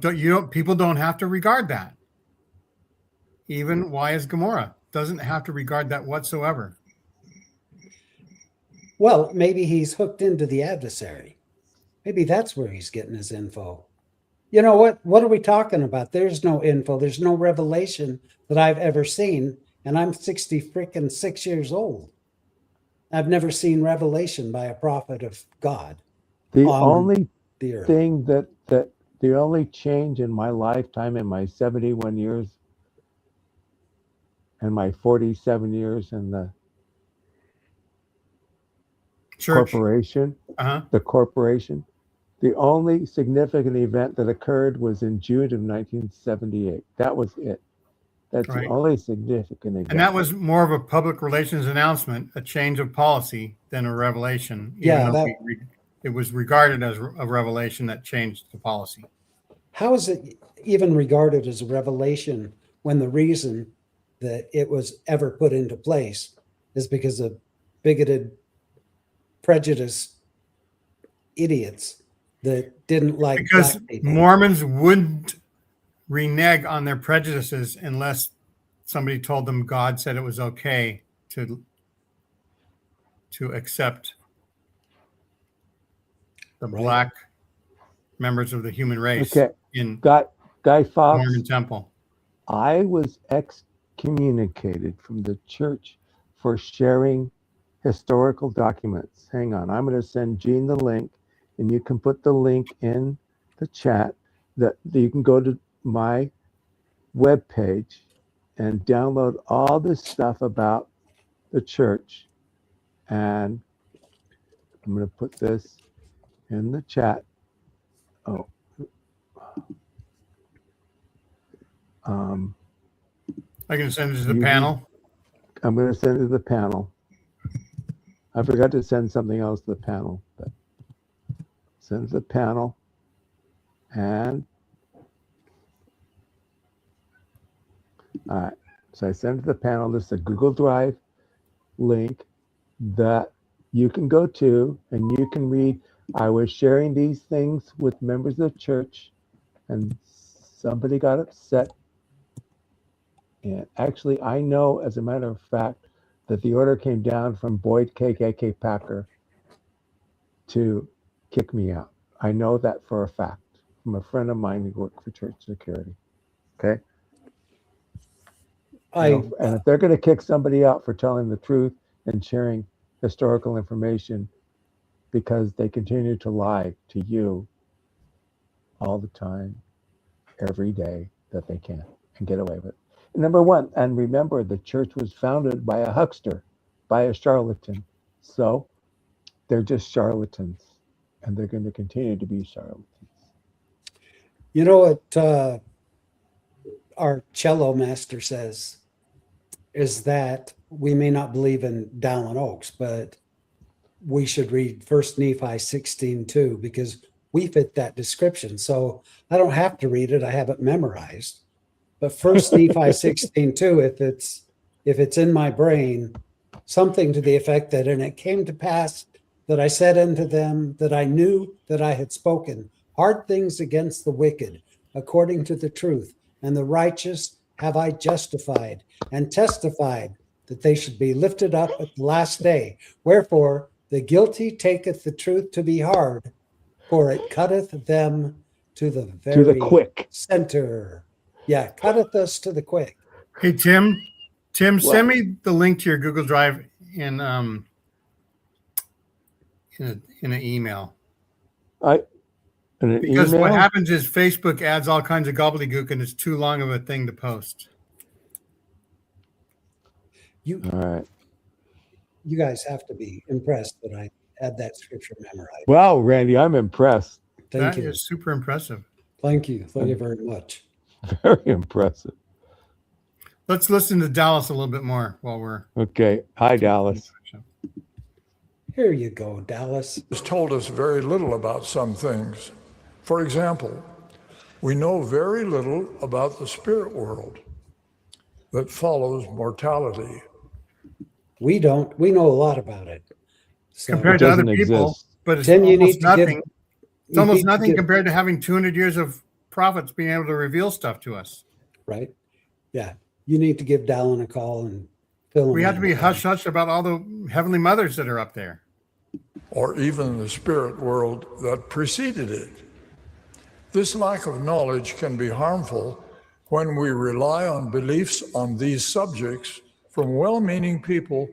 people don't have to regard that. Even why is Gomorrah doesn't have to regard that whatsoever. well, maybe he's hooked into the adversary. Maybe that's where he's getting his info. You know what? What are we talking about? There's no info. There's no revelation that I've ever seen, and I'm 6 years old. I've never seen revelation by a prophet of God. The On only the earth. thing that the only change in my lifetime, in my 71 years and my 47 years in the Church. corporation, Uh-huh. the only significant event that occurred was in June of 1978. That was it. That's Right. the only significant event. And that was more of a public relations announcement, a change of policy, than a revelation. Yeah, though it was regarded as a revelation that changed the policy. How is it even regarded as a revelation when the reason that it was ever put into place is because of bigoted, prejudiced idiots that didn't like Because black people? Mormons wouldn't renege on their prejudices unless somebody told them God said it was okay to accept the Right. black members of the human race Okay. in Guy Fawkes, Mormon temple. I was excommunicated from the church for sharing historical documents. Hang on, I'm going to send Gene the link, and you can put the link in the chat that you can go to my webpage and download all this stuff about the church. And I'm going to put this in the chat. Oh. I can send it to the You- panel. I'm going to send it to the panel. I forgot to send something else to the panel, but send it to the panel. And all right, so I sent it to the panel. This is a Google Drive link that you can go to, and you can read. I was sharing these things with members of the church, and somebody got upset. And actually, I know, as a matter of fact, that the order came down from Boyd KKK Packer to kick me out. I know that for a fact from a friend of mine who worked for church security. Okay. And if they're going to kick somebody out for telling the truth and sharing historical information because they continue to lie to you all the time, every day that they can, and get away with it. Number one, and remember, the church was founded by a huckster, by a charlatan. So they're just charlatans, and they're going to continue to be charlatans. You know what our cello master says is that we may not believe in Dallin Oaks, but we should read 1 Nephi 16:2 because we fit that description. So I don't have to read it. I have it memorized. But 1 Nephi 16:2, if it's in my brain, something to the effect that, and it came to pass that I said unto them that I knew that I had spoken hard things against the wicked, according to the truth, and the righteous have I justified, and testified that they should be lifted up at the last day. Wherefore the guilty taketh the truth to be hard, for it cutteth them to the very quick. center. Yeah, cutteth us to the quick. Hey, Tim, send me the link to your Google Drive in an email. Because what happens is Facebook adds all kinds of gobbledygook, and it's too long of a thing to post. All right. You guys have to be impressed that I had that scripture memorized. Wow, Randy, I'm impressed. Thank That you. is super impressive. Thank you. Thank you very much. Very impressive. Let's listen to Dallas a little bit more while we're. Okay. Hi, Dallas. Here you go, Dallas. Has told us very little about some things. For example, We know very little about the spirit world that follows mortality. We don't. We know a lot about it. So Compared It to other doesn't people, exist. but it's then you almost need to give. nothing. It's you almost need to nothing give- compared to having 200 years of prophets being able to reveal stuff to us. Right? Yeah. You need to give Dallin a call and fill him We have to in be on- hush hush about all the heavenly mothers that are up there. Or even the spirit world that preceded it. This lack of knowledge can be harmful when we rely on beliefs on these subjects from well-meaning people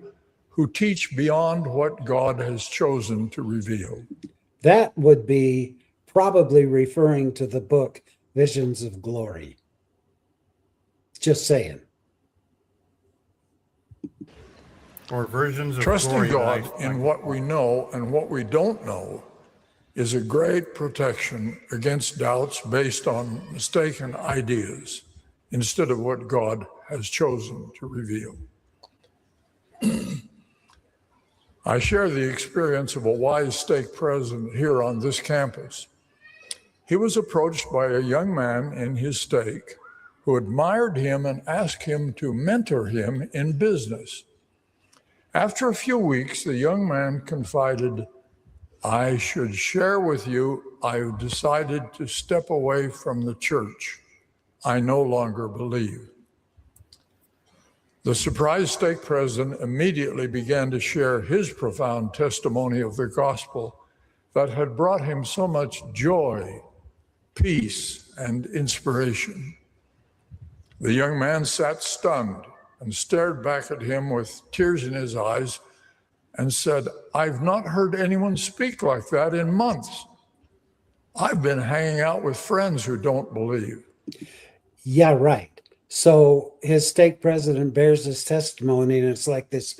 who teach beyond what God has chosen to reveal. That would be probably referring to the book Visions of Glory. Just saying. Or versions of Trusting glory that God I in find. what we know and what we don't know is a great protection against doubts based on mistaken ideas instead of what God has chosen to reveal. I share the experience of a wise stake president here on this campus. He was approached by a young man in his stake who admired him and asked him to mentor him in business. After a few weeks, the young man confided, "I should share with you, I've decided to step away from the church. I no longer believe." The surprised stake president immediately began to share his profound testimony of the gospel that had brought him so much joy, peace, and inspiration. The young man sat stunned and stared back at him with tears in his eyes and said, "I've not heard anyone speak like that in months. I've been hanging out with friends who don't believe." Yeah, right. So his stake president bears his testimony, and it's like this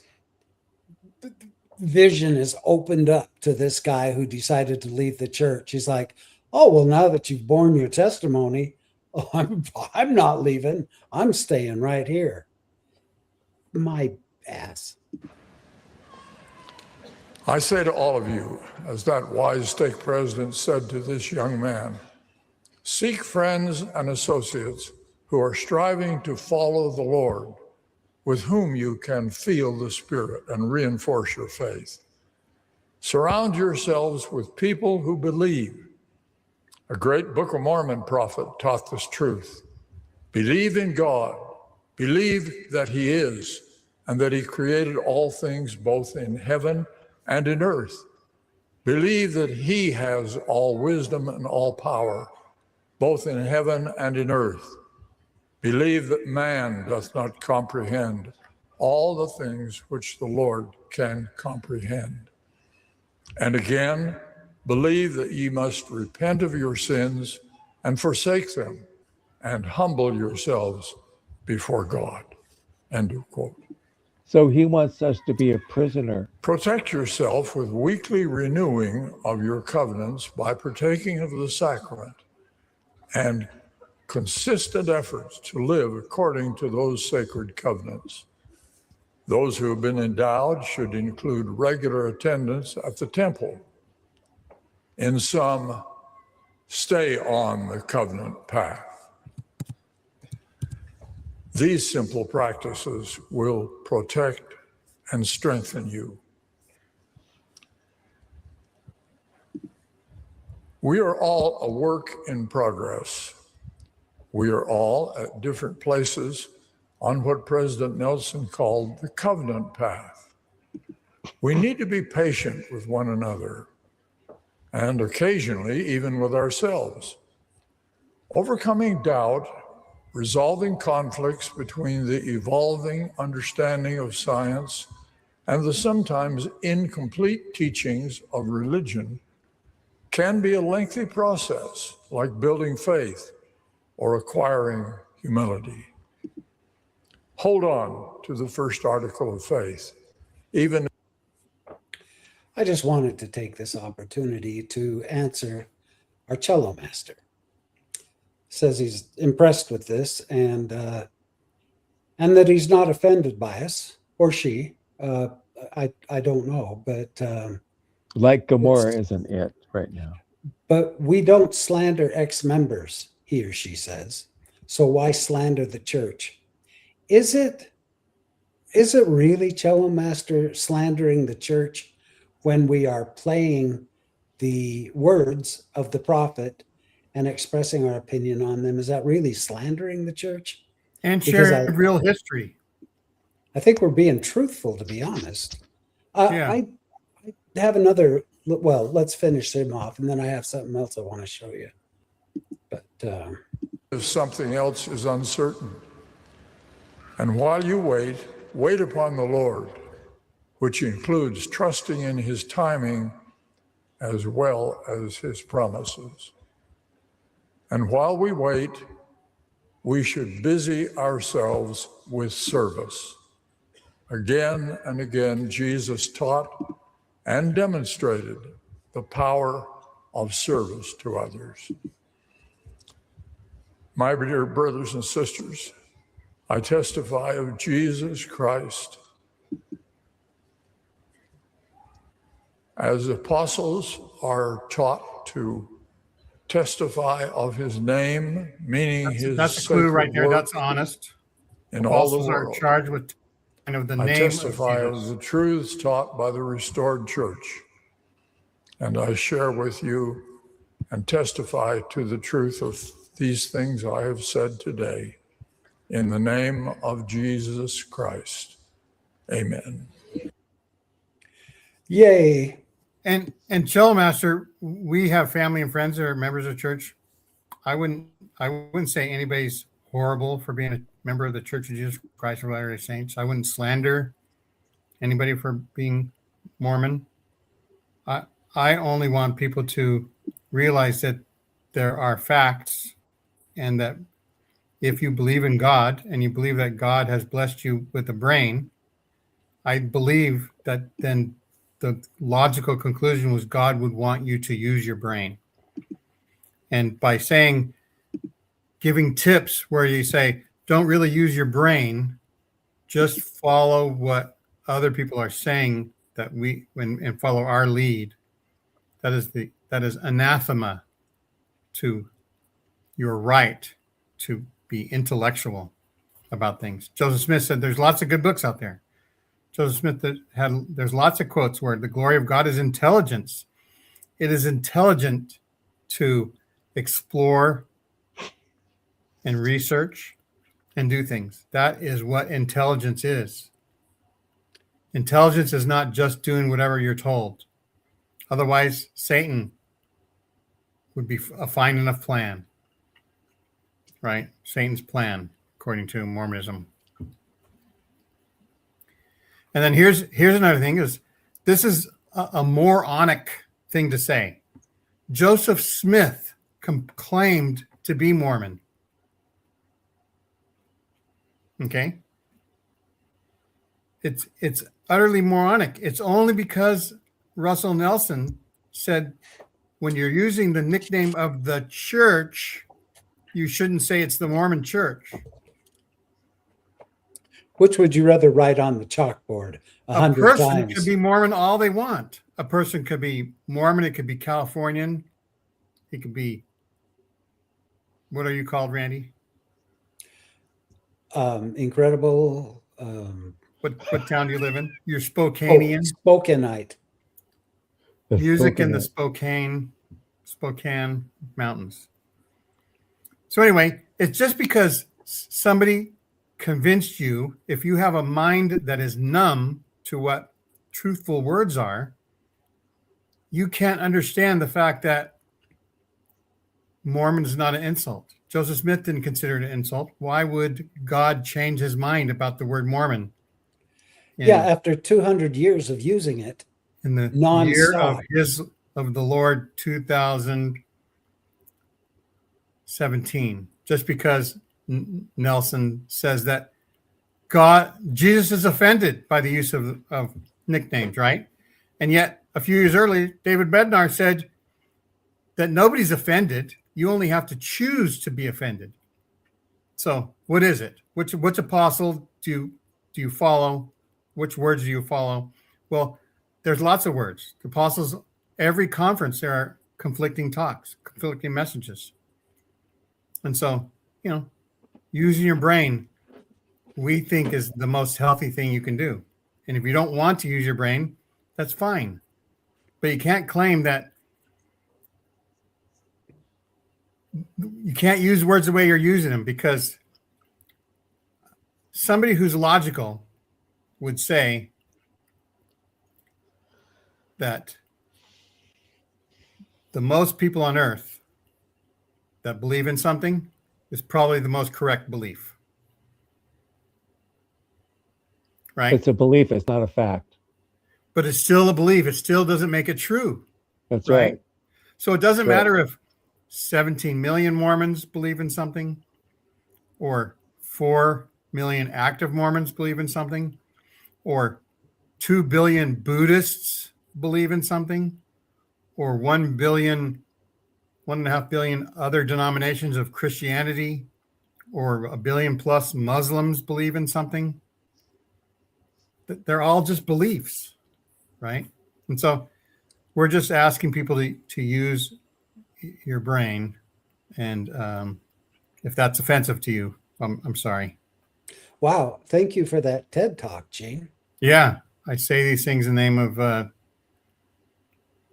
vision is opened up to this guy who decided to leave the church. He's like, "Oh, well, now that you've borne your testimony, oh, I'm not leaving. I'm staying right here." My ass. I say to all of you, as that wise stake president said to this young man, seek friends and associates who are striving to follow the Lord, with whom you can feel the Spirit and reinforce your faith. Surround yourselves with people who believe. A great Book of Mormon prophet taught this truth. Believe in God, believe that He is, and that He created all things both in heaven and in earth. Believe that He has all wisdom and all power, both in heaven and in earth. Believe that man doth not comprehend all the things which the Lord can comprehend. And again, believe that ye must repent of your sins and forsake them, and humble yourselves before God. End of quote. So he wants us to be a prisoner. Protect yourself with weekly renewing of your covenants by partaking of the sacrament and consistent efforts to live according to those sacred covenants. Those who have been endowed should include regular attendance at the temple. In sum, stay on the covenant path. These simple practices will protect and strengthen you. We are all a work in progress. We are all at different places on what President Nelson called the covenant path. We need to be patient with one another and occasionally even with ourselves. Overcoming doubt, resolving conflicts between the evolving understanding of science and the sometimes incomplete teachings of religion can be a lengthy process, like building faith or acquiring humility. Hold on to the first article of faith, even. I just wanted to take this opportunity to answer our cello master. Says he's impressed with this and that he's not offended by us, or she. I don't know, but Like Gomorrah isn't it right now. but we don't slander ex-members he or she says. So why slander the church? Is it really, Cello Master, slandering the church when we are playing the words of the prophet and expressing our opinion on them? Is that really slandering the church? And Because share real history. I think we're being truthful, to be honest. Yeah. I have another, well, let's finish him off, and then I have something else I want to show you. But If something else is uncertain. And while you wait, wait upon the Lord, which includes trusting in his timing as well as his promises. And while we wait, we should busy ourselves with service. Again and again, Jesus taught and demonstrated the power of service to others. My dear brothers and sisters, I testify of Jesus Christ. As apostles are taught to testify of his name, meaning his That's a clue right sacred there. work That's honest. in all the Apostles are world. charged with kind of the I name testify of of Jesus. the truths taught by the restored church, and I share with you and testify to the truth of these things I have said today. In the name of Jesus Christ, amen. yay. And Cello Master, we have family and friends that are members of church. I wouldn't say anybody's horrible for being a member of the Church of Jesus Christ of Latter-day Saints. I wouldn't slander anybody for being Mormon. I only want people to realize that there are facts, and that if you believe in God and you believe that God has blessed you with a brain, I believe that then the logical conclusion was God would want you to use your brain. And by giving tips where you say, don't really use your brain, just follow what other people are saying and follow our lead. That is anathema to your right to be intellectual about things. Joseph Smith said there's lots of good books out there. Joseph Smith there's lots of quotes where the glory of God is intelligence. It is intelligent to explore and research and do things. That is what intelligence is. Intelligence is not just doing whatever you're told. Otherwise, Satan would be a fine enough plan, right? Satan's plan, according to Mormonism. And then here's another thing: this is a moronic thing to say. Joseph Smith claimed to be Mormon. Okay, it's utterly moronic. It's only because Russell Nelson said when you're using the nickname of the church, you shouldn't say it's the Mormon Church. Which would you rather write on the chalkboard 100 person times? could be Mormon all they want. A person could be Mormon. It could be Californian. It could be, what are you called, Randy? Incredible. What town do you live in? You're Spokanean. Spokenite. Music in the Spokane Mountains. So anyway, it's just because somebody convinced you, if you have a mind that is numb to what truthful words are, you can't understand the fact that Mormon is not an insult. Joseph Smith didn't consider it an insult. Why would God change his mind about the word Mormon? Yeah, after 200 years of using it in the nonstop. year of the Lord 2017, just because Nelson says that Jesus is offended by the use of nicknames, right? And yet a few years earlier, David Bednar said that nobody's offended. You only have to choose to be offended. So what is it? Which apostle do you follow? Which words do you follow? Well, there's lots of words. The apostles, every conference, there are conflicting talks, conflicting messages. And so, using your brain, we think is the most healthy thing you can do. And if you don't want to use your brain, that's fine. But you can't claim that you can't use words the way you're using them, because somebody who's logical would say that the most people on earth that believe in something is probably the most correct belief. Right? It's a belief. It's not a fact. But it's still a belief. It still doesn't make it true. That's right. So it doesn't Right. matter if 17 million Mormons believe in something, or 4 million active Mormons believe in something, or 2 billion Buddhists believe in something, or 1 billion, 1.5 billion other denominations of Christianity, or 1 billion plus Muslims believe in something. They're all just beliefs, right? And so we're just asking people to use your brain. And if that's offensive to you, I'm sorry. Wow. Thank you for that TED Talk, Gene. Yeah, I say these things in the name of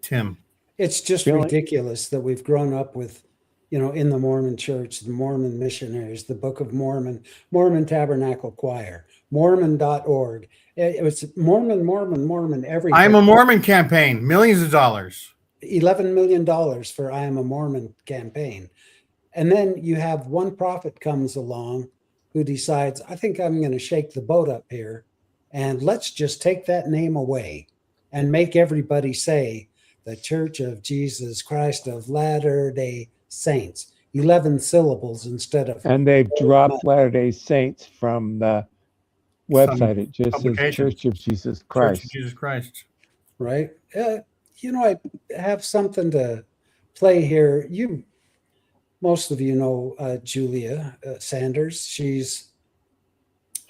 Tim. It's just Really? ridiculous that we've grown up with, in the Mormon church, the Mormon missionaries, the Book of Mormon, Mormon Tabernacle Choir, Mormon.org. It was Mormon, everything. I Am a Mormon campaign, millions of dollars. $11 million for I Am a Mormon campaign. And then you have one prophet comes along who decides, I think I'm going to shake the boat up here, and let's just take that name away and make everybody say the Church of Jesus Christ of Latter-day Saints. 11 syllables instead of. And they've dropped Latter-day Saints from the website. It just says publications. Church of Jesus Church Christ. of Jesus Christ. Right. I have something to play here. Most of you know Julia Sanders. She's,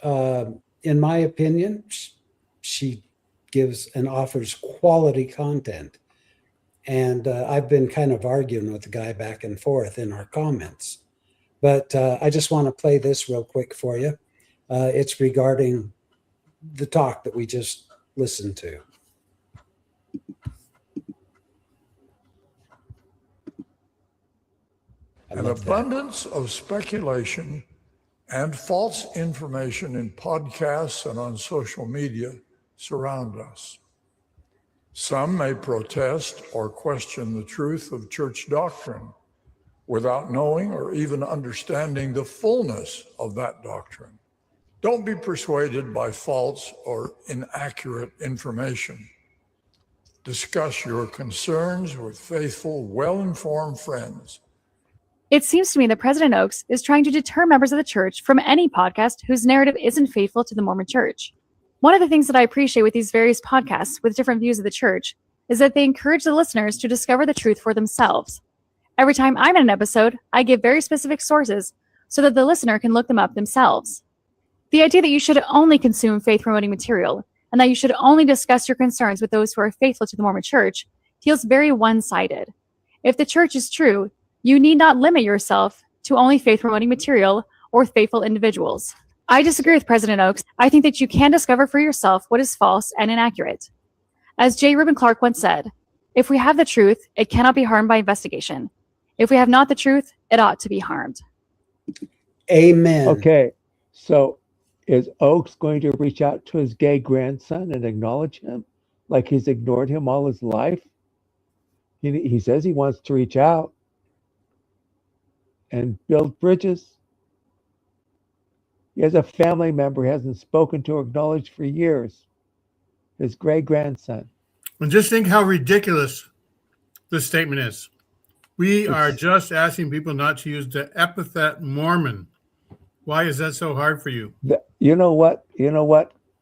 in my opinion, she gives and offers quality content. And I've been kind of arguing with the guy back and forth in our comments. But I just want to play this real quick for you. It's regarding the talk that we just listened to. An abundance of speculation and false information in podcasts and on social media surround us. Some may protest or question the truth of church doctrine without knowing or even understanding the fullness of that doctrine. Don't be persuaded by false or inaccurate information. Discuss your concerns with faithful, well-informed friends. It seems to me that President Oaks is trying to deter members of the church from any podcast whose narrative isn't faithful to the Mormon church. One of the things that I appreciate with these various podcasts with different views of the church is that they encourage the listeners to discover the truth for themselves. Every time I'm in an episode, I give very specific sources so that the listener can look them up themselves. The idea that you should only consume faith-promoting material and that you should only discuss your concerns with those who are faithful to the Mormon church feels very one-sided. If the church is true, you need not limit yourself to only faith-promoting material or faithful individuals. I disagree with President Oaks. I think that you can discover for yourself what is false and inaccurate. As J. Reuben Clark once said, if we have the truth, it cannot be harmed by investigation. If we have not the truth, it ought to be harmed. Amen. Okay, so is Oaks going to reach out to his gay grandson and acknowledge him like he's ignored him all his life? He says he wants to reach out and build bridges. He has a family member he hasn't spoken to or acknowledged for years, his great-grandson. And just think how ridiculous this statement is. We are just asking people not to use the epithet Mormon. Why is that so hard for you? You know what,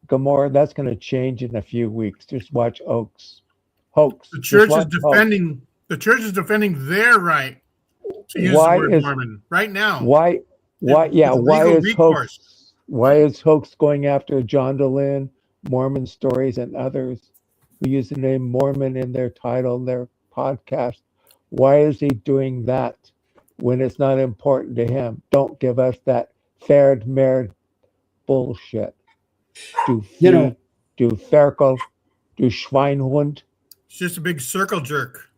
Gomorrah, that's going to change in a few weeks. Just watch Oaks. Hoax. The church is defending their right to use the word Mormon right now. Why is Hoax going after John Dallin, Mormon Stories, and others who use the name Mormon in their title, their podcast? Why is he doing that? when it's not important to him. Don't give us that Ferd Merd bullshit. Du You know, Vieh, du Ferkel, du Schweinhund. It's just a big circle jerk.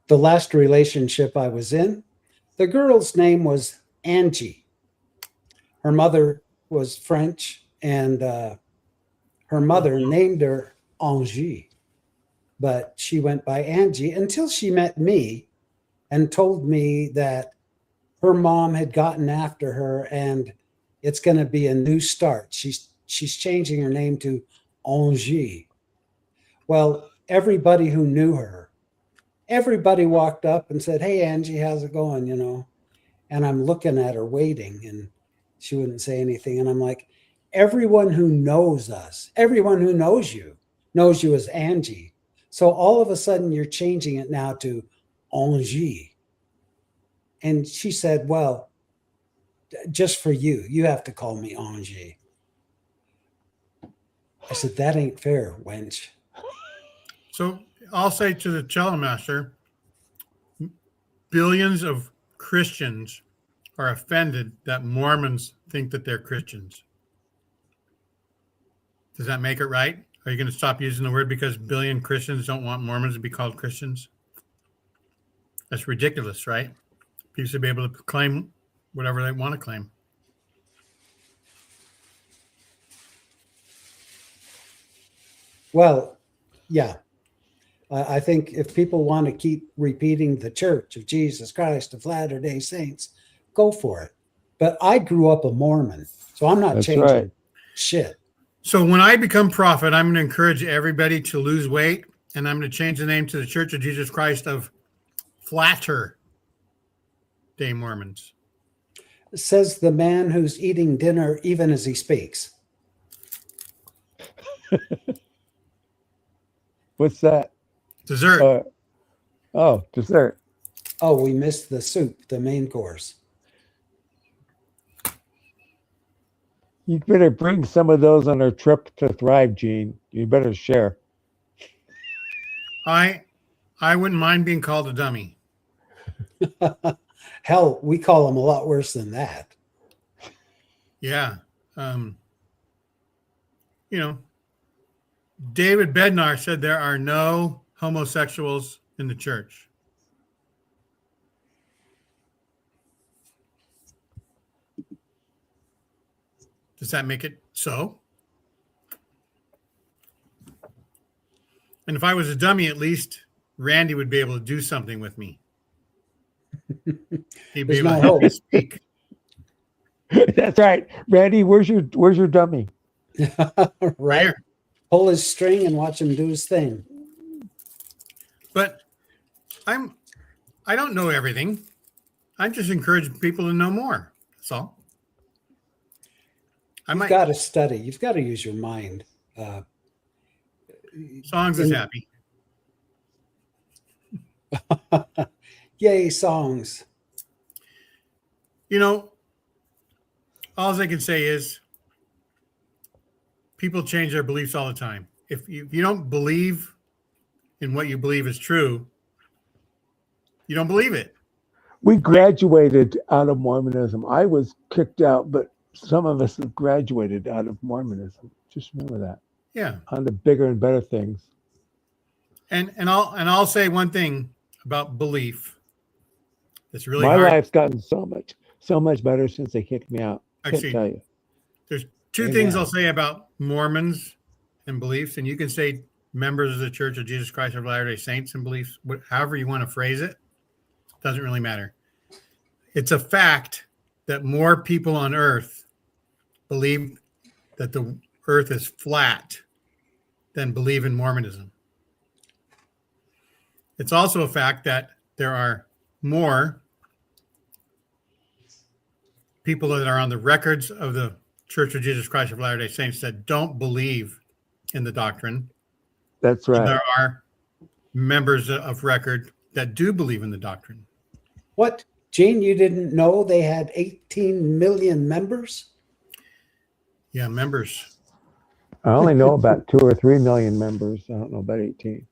the last relationship I was in, the girl's name was Angie. Her mother was French, and her mother named her Angie, but she went by Angie until she met me and told me that her mom had gotten after her and it's going to be a new start. She's changing her name to Angie. Well, everybody who knew her, everybody walked up and said, "Hey, Angie, how's it going?" You know, and I'm looking at her waiting, and she wouldn't say anything. And I'm like, everyone who knows us, everyone who knows you as Angie. So all of a sudden you're changing it now to Angie. And she said, "Well, just for you, you have to call me Angie." I said, "That ain't fair, wench." So I'll say to the cello master, billions of Christians are offended that Mormons think that they're Christians. Does that make it right? Are you going to stop using the word because billion Christians don't want Mormons to be called Christians? That's ridiculous, right? People should be able to claim whatever they want to claim. Well, yeah. I think if people want to keep repeating the Church of Jesus Christ of Latter-day Saints, go for it. But I grew up a Mormon, so I'm not That's changing right. shit. So when I become prophet, I'm going to encourage everybody to lose weight, and I'm going to change the name to the Church of Jesus Christ of Flatter Day Mormons. Says the man who's eating dinner even as he speaks. What's that? Dessert. Oh, dessert. Oh, we missed the soup, the main course. You better bring some of those on our trip to Thrive, Gene. You better share. I wouldn't mind being called a dummy. Hell, we call them a lot worse than that. Yeah. David Bednar said there are no homosexuals in the church. Does that make it so? And if I was a dummy, at least Randy would be able to do something with me. He'd be There's able no to help me hope. speak. That's right. Randy, where's your dummy? Right? Here. Pull his string and watch him do his thing. But I don't know everything. I'm just encouraging people to know more. That's all. You've got to study. You've got to use your mind. Songs is happy. Yay, songs. All I can say is people change their beliefs all the time. If you don't believe in what you believe is true, you don't believe it. We graduated out of Mormonism. I was kicked out, but some of us have graduated out of Mormonism. Just remember that. Yeah. On to bigger and better things. And I'll say one thing about belief. It's really My hard. life's gotten so much better since they kicked me out. Actually, Can't tell you. There's two Amen. things I'll say about Mormons and beliefs, and you can say members of the Church of Jesus Christ of Latter-day Saints and beliefs, however you want to phrase it, doesn't really matter. It's a fact that more people on earth believe that the earth is flat than believe in Mormonism. It's also a fact that there are more people that are on the records of the Church of Jesus Christ of Latter-day Saints that don't believe in the doctrine. That's And right. there are members of record that do believe in the doctrine. What, Gene, you didn't know they had 18 million members? Yeah, members. I only know about 2 or 3 million members. I don't know about 18.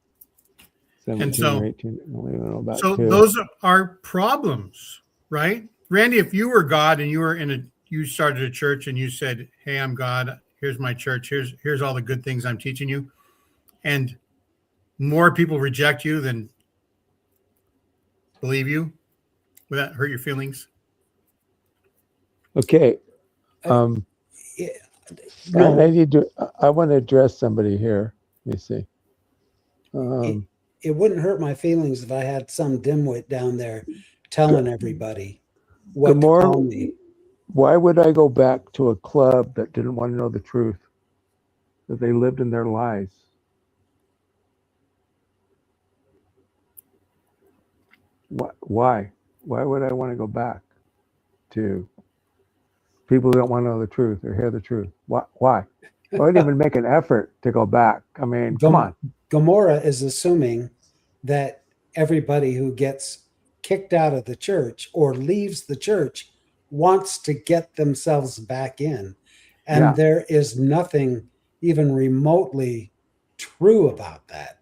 17 And so- or 18. I only know about So 2. those are problems. right? Randy, if you were God and you started a church and you said, "Hey, I'm God. Here's my church. Here's all the good things I'm teaching you," and more people reject you than believe you, would that hurt your feelings? Okay. It- I no, need to. I want to address somebody here. Let me see. it wouldn't hurt my feelings if I had some dimwit down there telling everybody what to Gamora, call me. why would I go back to a club that didn't want to know the truth? That they lived in their lies. Why? Why would I want to go back to people who don't want to know the truth or hear the truth? Why? I wouldn't even make an effort to go back. I mean, come on. Gomorrah is assuming that everybody who gets kicked out of the church or leaves the church wants to get themselves back in. And Yeah. there is nothing even remotely true about that.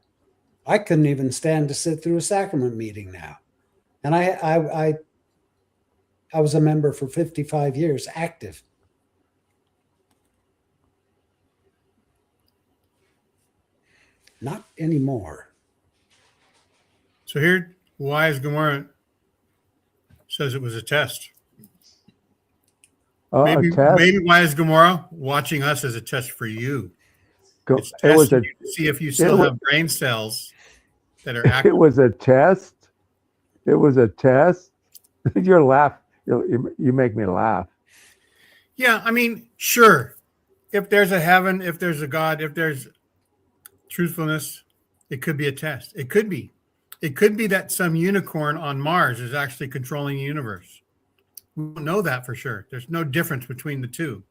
I couldn't even stand to sit through a sacrament meeting now. And I was a member for 55 years, active. Not anymore. So here, Wise Gomorrah says it was a test. A test. Maybe Wise Gomorrah watching us as a test for you. It's It was testing you to see if you still have brain cells that are active. It was a test. It was a test. You're laugh. You make me laugh. Yeah, I mean, sure. If there's a heaven, if there's a God, if there's truthfulness, it could be a test. It could be. It could be that some unicorn on Mars is actually controlling the universe. We don't know that for sure. There's no difference between the two.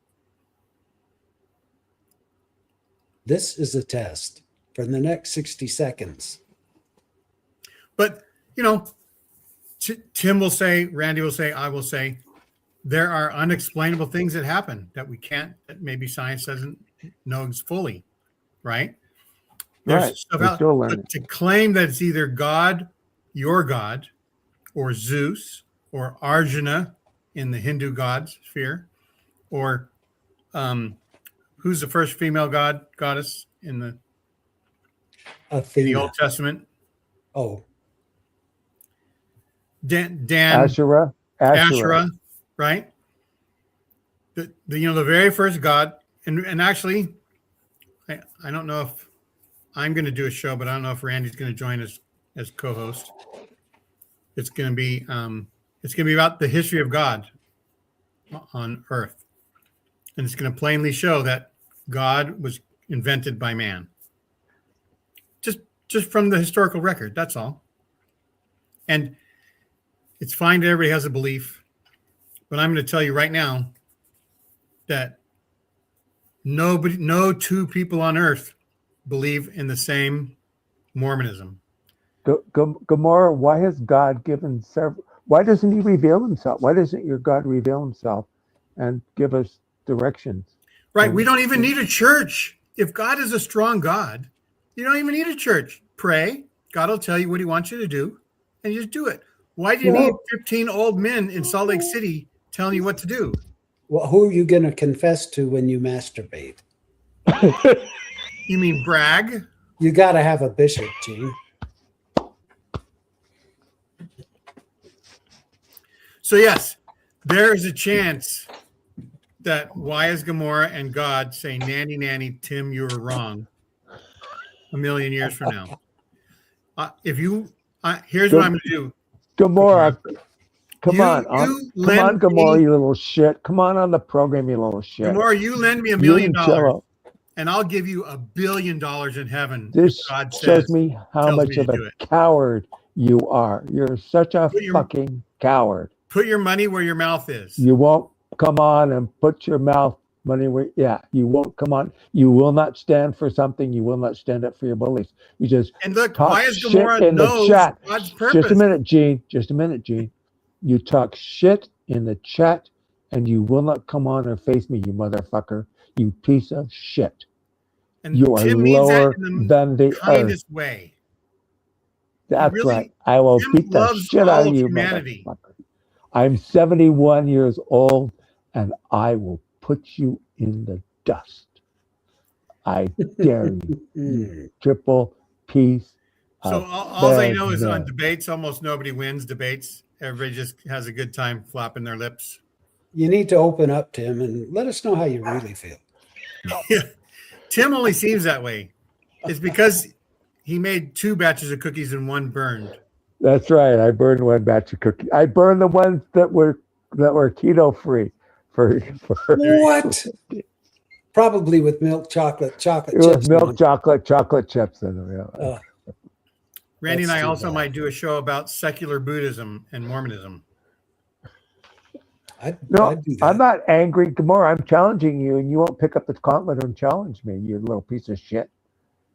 This is a test for the next 60 seconds. But, Tim will say, Randy will say, I will say, there are unexplainable things that happen that that maybe science doesn't know fully, right? There's Right. stuff We're out, still but learning. to claim that it's either God, your God, or Zeus, or Arjuna in the Hindu god sphere, or who's the first female goddess in the Athena. Old Testament? Oh, Dan Asherah. Asherah, right? The very first god, and actually, I don't know if I'm going to do a show, but I don't know if Randy's going to join us as co-host. It's going to be about the history of God on Earth, and it's going to plainly show that God was invented by man. Just from the historical record, that's all. And it's fine that everybody has a belief, but I'm going to tell you right now that no two people on earth believe in the same Mormonism. Gomorrah, why has God given several? Why doesn't he reveal himself? Why doesn't your God reveal himself and give us directions? Right. We don't even need a church. If God is a strong God, you don't even need a church. Pray. God will tell you what he wants you to do, and you just do it. Why do you need 15 old men in Salt Lake City telling you what to do? well, who are you going to confess to when you masturbate? You mean brag? You got to have a bishop, Gene. So yes, there is a chance that Wise Gomorrah and God say, nanny, nanny, Tim, you were wrong 1,000,000 years from now. Here's what I'm going to do. Gomorrah, come on, Gomorrah, me, you little shit. Come on the program, you little shit. Gomorrah, you lend me $1 million, and I'll give you $1 billion in heaven. This God shows me how much of a coward you are. You're such a fucking coward. Put your money where your mouth is. You won't come on and put your money where, you won't come on. You will not stand for something. You will not stand up for your beliefs. You just and look, talk Wise shit Gomorrah in the knows chat. God's purpose. Just a minute, Gene. You talk shit in the chat, and you will not come on and face me, you motherfucker. You piece of shit. And you are Tim lower than the kindest earth. Way. That's really, right. I will Tim beat the shit out of you, humanity. motherfucker. I'm 71 years old, and I will put you in the dust. I dare you, you triple piece So of all I know is on man. debates, almost nobody wins debates. Everybody just has a good time flapping their lips. You need to open up, Tim, and let us know how you really feel. Tim only seems that way. It's because he made 2 batches of cookies and 1 burned. That's right. I burned 1 batch of cookies. I burned the ones that were keto free. For What? Probably with milk chocolate it chips. was milk on. chocolate chips in them. Yeah. Randy and That's I too also bad. might do a show about secular Buddhism and Mormonism. I'd No, do I'm that. not angry, Gamora. I'm challenging you, and you won't pick up the gauntlet and challenge me. You little piece of shit.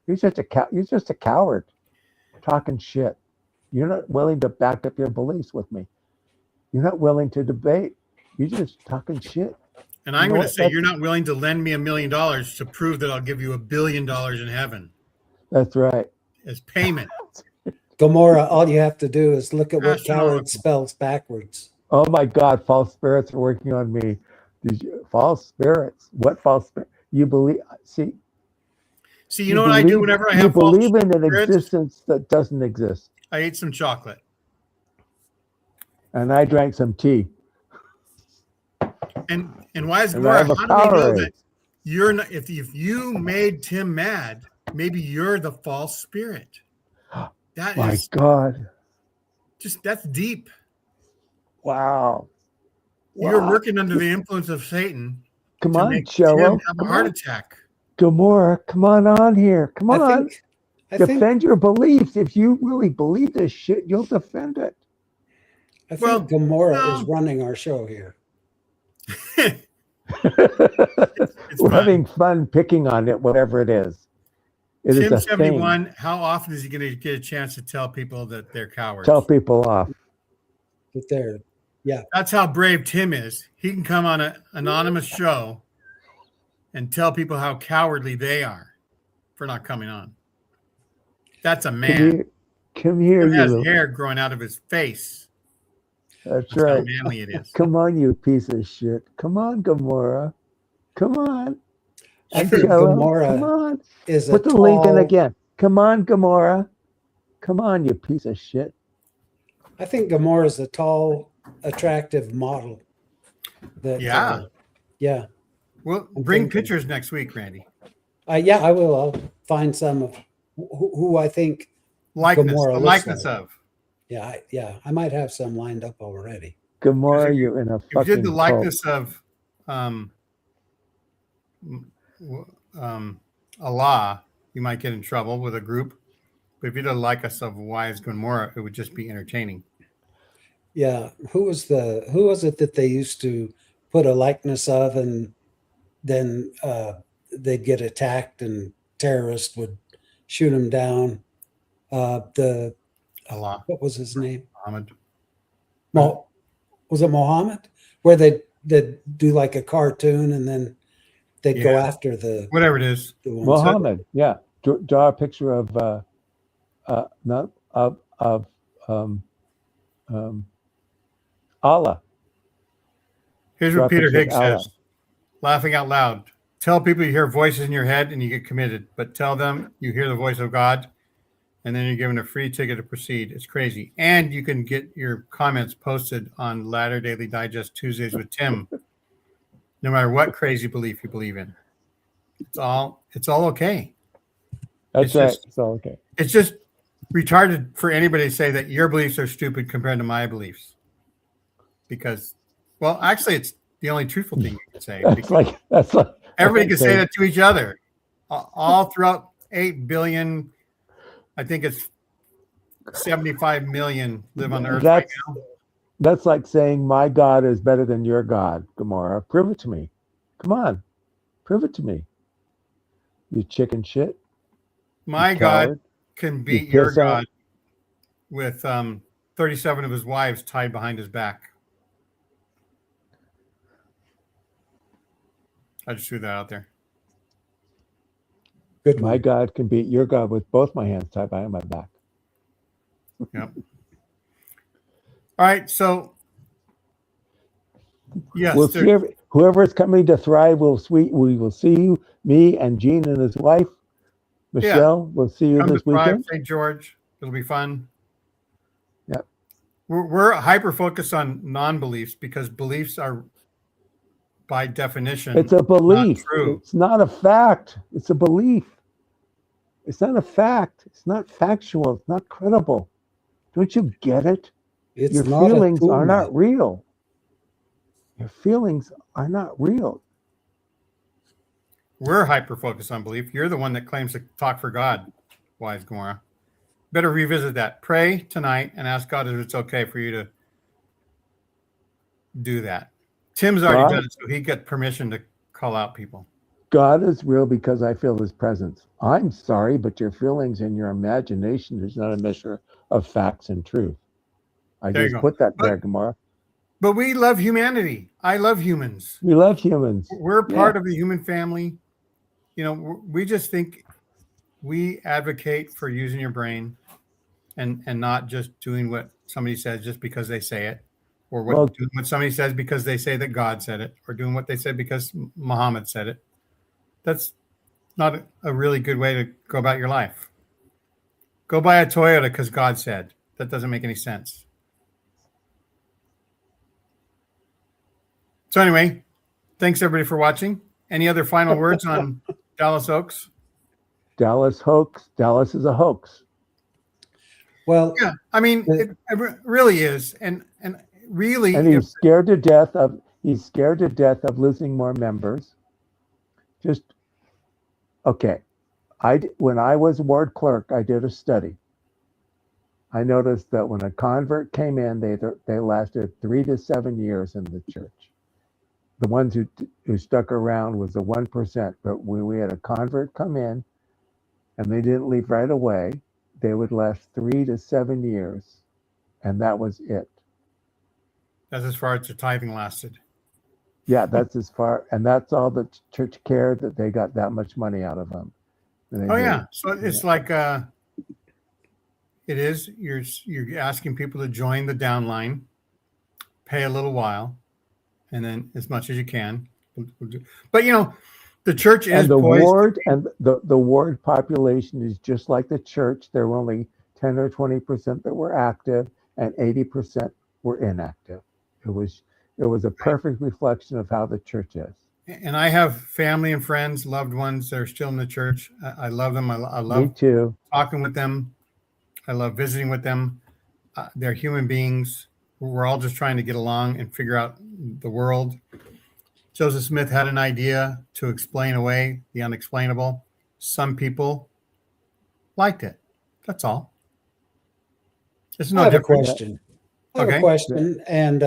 You're just a coward, talking shit. You're not willing to back up your beliefs with me. You're not willing to debate. You're just talking shit. And I'm know going to what? say you're not willing to lend me $1 million to prove that I'll give you $1 billion in heaven That's right. as payment. Gomorrah, all you have to do is look at what coward Astronomical. spells backwards. Oh my God, false spirits are working on me. False spirits? What false spirit? You believe? See, See, you know what I do whenever I have false believe in an spirits? existence that doesn't exist. I ate some chocolate. And I drank some tea. And why is And Gamora? I'm a How do we know Powerade. that you're not? If you made Tim mad, maybe you're the false spirit. That My is God. that's deep. Wow. You're Wow. working under the influence of Satan Come to on, make Cello. Tim have a Come heart on. attack. Gamora, come on here. Come on. I think Defend your beliefs. If you really believe this shit, you'll defend it. Well, Gomorrah no. is running our show here. It's We're fun. having fun picking on it, whatever it is. It is Tim a 71. thing. How often is he going to get a chance to tell people that they're cowards? Tell people off. But there, yeah. That's how brave Tim is. He can come on an anonymous show and tell people how cowardly they are for not coming on. That's a man. Come here, Tim you has little. hair growing out of his face. That's How right. manly it is. Come on, you piece of shit. Come on, Gamora. Come on. I think Cello, Gomorrah come on. is Put the link in again. Come on, Gamora. Come on, you piece of shit. I think Gomorrah is a tall, attractive model. That, Yeah. yeah. Well, I'm bring thinking. pictures next week, Randy. Yeah, I will. I'll find some of who I think. Likeness, Gamora the looks likeness like. of. Yeah. I might have some lined up already. Gamora, If you- you're in a If you did fucking the cult. likeness of Allah, you might get in trouble with a group. But if you did a likeness of Wise Gomorrah, it would just be entertaining. Yeah. Who was it that they used to put a likeness of, and then they'd get attacked and terrorists would shoot them down? Allah, What was his name? Muhammad. Was it Mohammed? Where they'd do like a cartoon and then they'd go Yeah. after the Whatever it is. ones. Muhammad, yeah. Draw a picture of not of Allah. Here's Draw a what Peter picture of Higgs Allah. says, laughing out loud. Tell people you hear voices in your head and you get committed, but tell them you hear the voice of God and then you're given a free ticket to proceed. It's crazy. And you can get your comments posted on Latter Daily Digest Tuesdays with Tim, no matter what crazy belief you believe in. It's all okay. That's It's right. just- It's all okay. It's just retarded for anybody to say that your beliefs are stupid compared to my beliefs. Because, well, actually, it's the only truthful thing you can say. That's like Everybody like can say saying- that to each other. All throughout 8 billion, I think it's 75 million live on Earth right now. That's like saying my God is better than your God, Gamora. Prove it to me. Come on. Prove it to me. You chicken shit. My you God coward. can beat You your piss out. God with 37 of his wives tied behind his back. I just threw that out there. Good My one. God can beat your God with both my hands tied behind my back. Yep. All right. So Yes, We'll see whoever is coming to Thrive. We will see you, me and Gene and his wife, Michelle. We'll see you come to this Thrive, weekend. St. George. It'll be fun. Yep. We're hyper focused on non-beliefs because beliefs are, by definition, It's a belief. not true. It's not a fact. It's a belief. It's not a fact. It's not factual. It's not credible. Don't you get it? It's Your not feelings a are tool. not real. Your feelings are not real. We're hyper focused on belief. You're the one that claims to talk for God, wise Gomorrah. Better revisit that. Pray tonight and ask God if it's okay for you to do that. Tim's already done it, so he got permission to call out people. God is real because I feel his presence. I'm sorry, but your feelings and your imagination is not a measure of facts and truth. I There you just go. put that there, Gomorrah. But we love humanity. I love humans. We love humans. We're part of the human family. You know, we just think we advocate for using your brain and not just doing what somebody says just because they say it, or doing what somebody says because they say that God said it, or doing what they said because Muhammad said it. That's not a really good way to go about your life. Go buy a Toyota because God said. That doesn't make any sense. So anyway, thanks everybody for watching. Any other final words on Dallas Oaks? Dallas hoax. Dallas is a hoax. Well, Yeah, I mean, it really is, and really, And he's scared to death of losing more members. Just okay. When I was ward clerk, I did a study. I noticed that when a convert came in, they lasted 3 to 7 years in the church. The ones who stuck around was the 1%. But when we had a convert come in, and they didn't leave right away, they would last 3 to 7 years, and that was it. that's as far as the tithing lasted. Yeah, that's as far, and that's all the church cared, that they got that much money out of them. Oh yeah, so it's like it is. You're asking people to join the downline, pay a little while, and then as much as you can. But you know, the church is and the poised. ward and the ward population is just like the church. There were only 10 or 20% that were active, and 80% were inactive. It was a perfect reflection of how the church is. And I have family and friends, loved ones that are still in the church. I love them. I love Me too. talking with them. I love visiting with them. They're human beings. We're all just trying to get along and figure out the world. Joseph Smith had an idea to explain away the unexplainable. Some people liked it. That's all. It's no I have a different. question. I have Okay. a question, and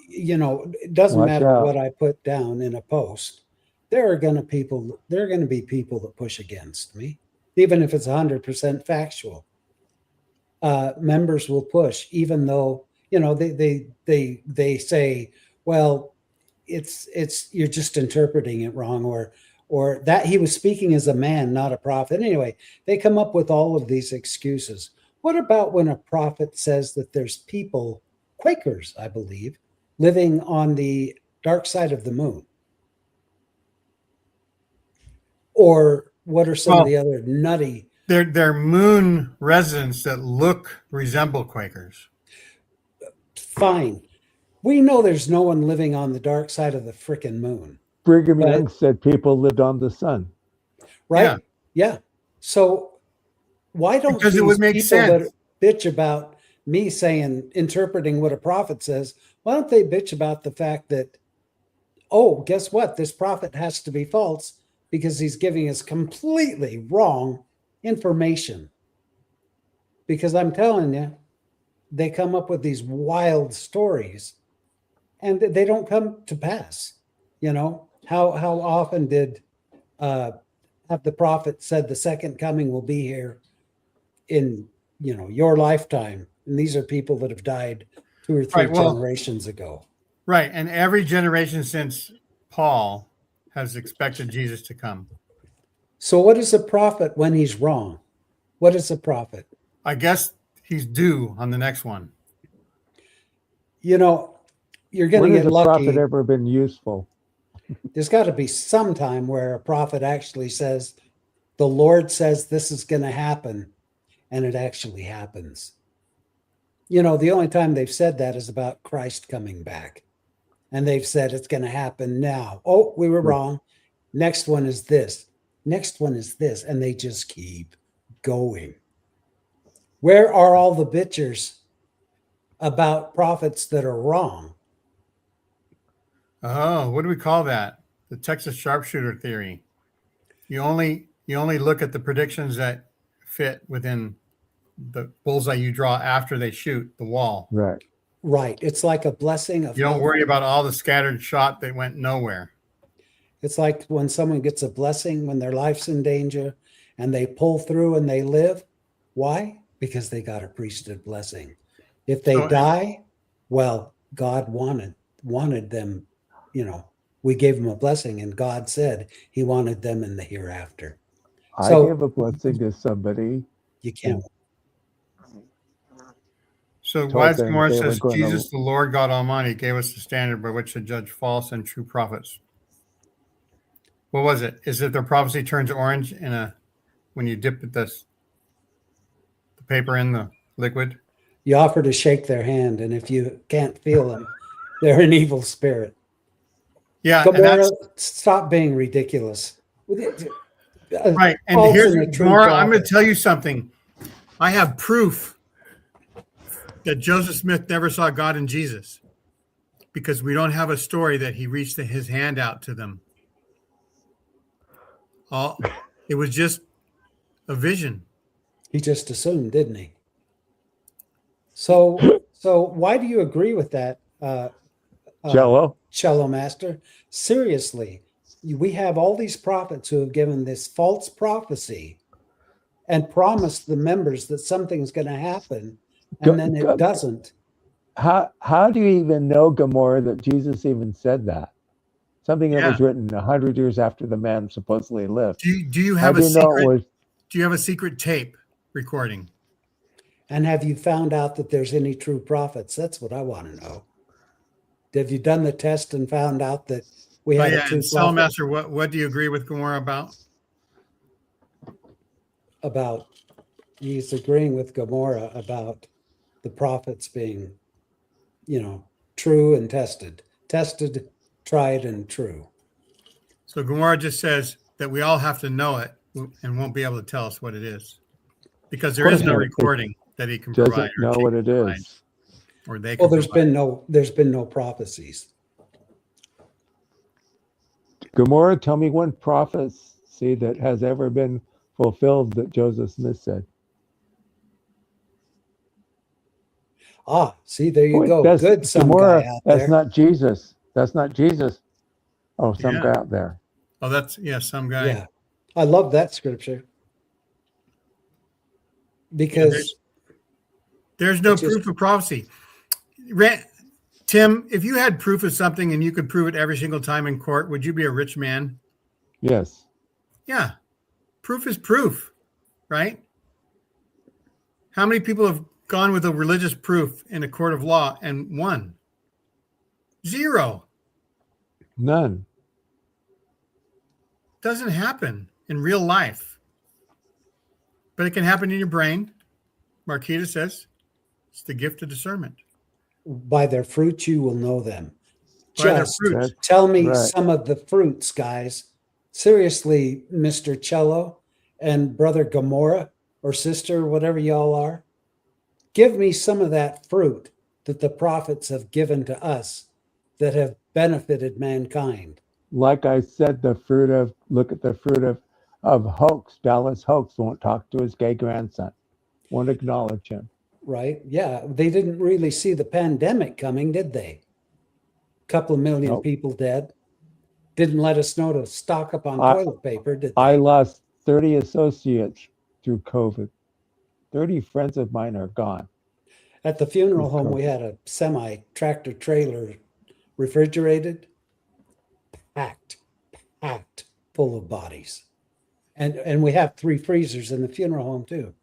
you know, it doesn't Watch matter out. what I put down in a post. There are going to be people that push against me, even if it's 100% factual. Members will push, even though they say, well, it's you're just interpreting it wrong, or that he was speaking as a man, not a prophet. Anyway, they come up with all of these excuses. What about when a prophet says that there's people, Quakers, I believe, living on the dark side of the moon? Or what are some of the other nutty? They're moon residents that resemble Quakers. Fine. We know there's no one living on the dark side of the frickin' moon. Brigham Young said people lived on the sun. Right? Yeah. So why don't Because it would make people sense. that bitch about me saying, interpreting what a prophet says, why don't they bitch about the fact that, oh, guess what? This prophet has to be false because he's giving us completely wrong information. Because I'm telling you, they come up with these wild stories and they don't come to pass. You know, how often did have the prophet said the second coming will be here in, you know, your lifetime? And these are people that have died 2 or 3 generations ago. Right. And every generation since Paul has expected Jesus to come. So what is a prophet when he's wrong? What is a prophet? I guess he's due on the next one. You know, you're going When to has get a prophet lucky. ever been useful? There's got to be some time where a prophet actually says, the Lord says this is going to happen, and it actually happens. You know, the only time they've said that is about Christ coming back. And they've said it's going to happen now. Oh, we were wrong. Next one is this. Next one is this. And they just keep going. Where are all the bitchers about prophets that are wrong? Oh, what do we call that? The Texas sharpshooter theory. You only look at the predictions that fit within the bullseye you draw after they shoot the wall. Right. Right. It's like a blessing of You don't hope. worry about all the scattered shot that went nowhere. It's like when someone gets a blessing when their life's in danger and they pull through and they live. Why? Because they got a priesthood blessing. If they die, well, God wanted them, you know, we gave them a blessing and God said he wanted them in the hereafter. I So- gave a blessing to somebody. You can't. So Told Wives them Gomorrah they were says, going to- Jesus, the Lord God Almighty, gave us the standard by which to judge false and true prophets. What was it? Is it the prophecy turns orange when you dip the paper in the liquid? You offer to shake their hand, and if you can't feel them, they're an evil spirit. Yeah, and Gomorrah, that's stop being ridiculous. right. And False here's and a true Gomorrah. I'm going prophet. to tell you something. I have proof that Joseph Smith never saw God in Jesus because we don't have a story that he reached his hand out to them. It was just a vision. He just assumed, didn't he? So why do you agree with that, Jello. Cello Master? Seriously, we have all these prophets who have given this false prophecy and promised the members that something's going to happen, and then it doesn't. How do you even know, Gomorrah, that Jesus even said that? Something that was written 100 years after the man supposedly lived. Do you How have do a you know it secret? was? Do you have a secret tape recording? And have you found out that there's any true prophets? That's what I want to know. Have you done the test and found out that we have a true And prophet? Master, what do you agree with Gomorrah about? About he's agreeing with Gomorrah about the prophets being, you know, true and tested, tried, and true. So Gomorrah just says that we all have to know it and won't be able to tell us what it is because there is no recording that he can provide. Doesn't know what it is. Or they can Well, there's provide. been no prophecies. Gomorrah, tell me one prophecy that has ever been fulfilled that Joseph Smith said. Ah, see, there you Wait, go. that's Good, some Gomorrah. guy out That's there. not Jesus. That's not Jesus. Oh, some Yeah. guy out there. Oh, that's some guy. Yeah, I love that scripture because There's no It's just- proof of prophecy. Tim, if you had proof of something and you could prove it every single time in court, would you be a rich man? Yes. Yeah. Proof is proof, right? How many people have gone with a religious proof in a court of law and won? Zero. None. Doesn't happen in real life. But it can happen in your brain. Marquita says it's the gift of discernment. by their fruits you will know them. By their Just fruits. tell me Right. some of the fruits, guys. Seriously, Mr. Cello and Brother Gomorrah or sister, whatever y'all are. Give me some of that fruit that the prophets have given to us that have benefited mankind. Like I said, look at the fruit of Hoax. Dallas Hoax won't talk to his gay grandson, won't acknowledge him. Right? Yeah. They didn't really see the pandemic coming, did they? Couple of million Nope. people dead. Didn't let us know to stock up on I- toilet paper, did they? I lost 30 associates through COVID. 30 friends of mine are gone. At the funeral home, COVID. we had a semi tractor trailer, refrigerated, packed full of bodies. And we have 3 freezers in the funeral home too.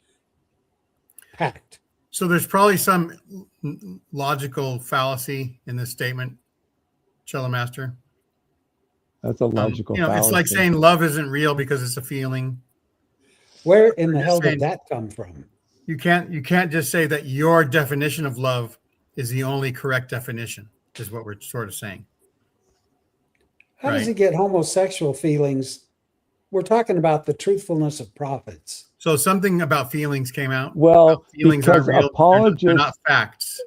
Packed. So there's probably some logical fallacy in this statement, Cello Master. That's a logical fallacy. It's like saying love isn't real because it's a feeling. Where in the just hell saying- did that come from? You can't just say that your definition of love is the only correct definition, is what we're sort of saying. How does Right. he get homosexual feelings? We're talking about the truthfulness of prophets. So something about feelings came out. Well, Feelings are because real. They're apologists not facts.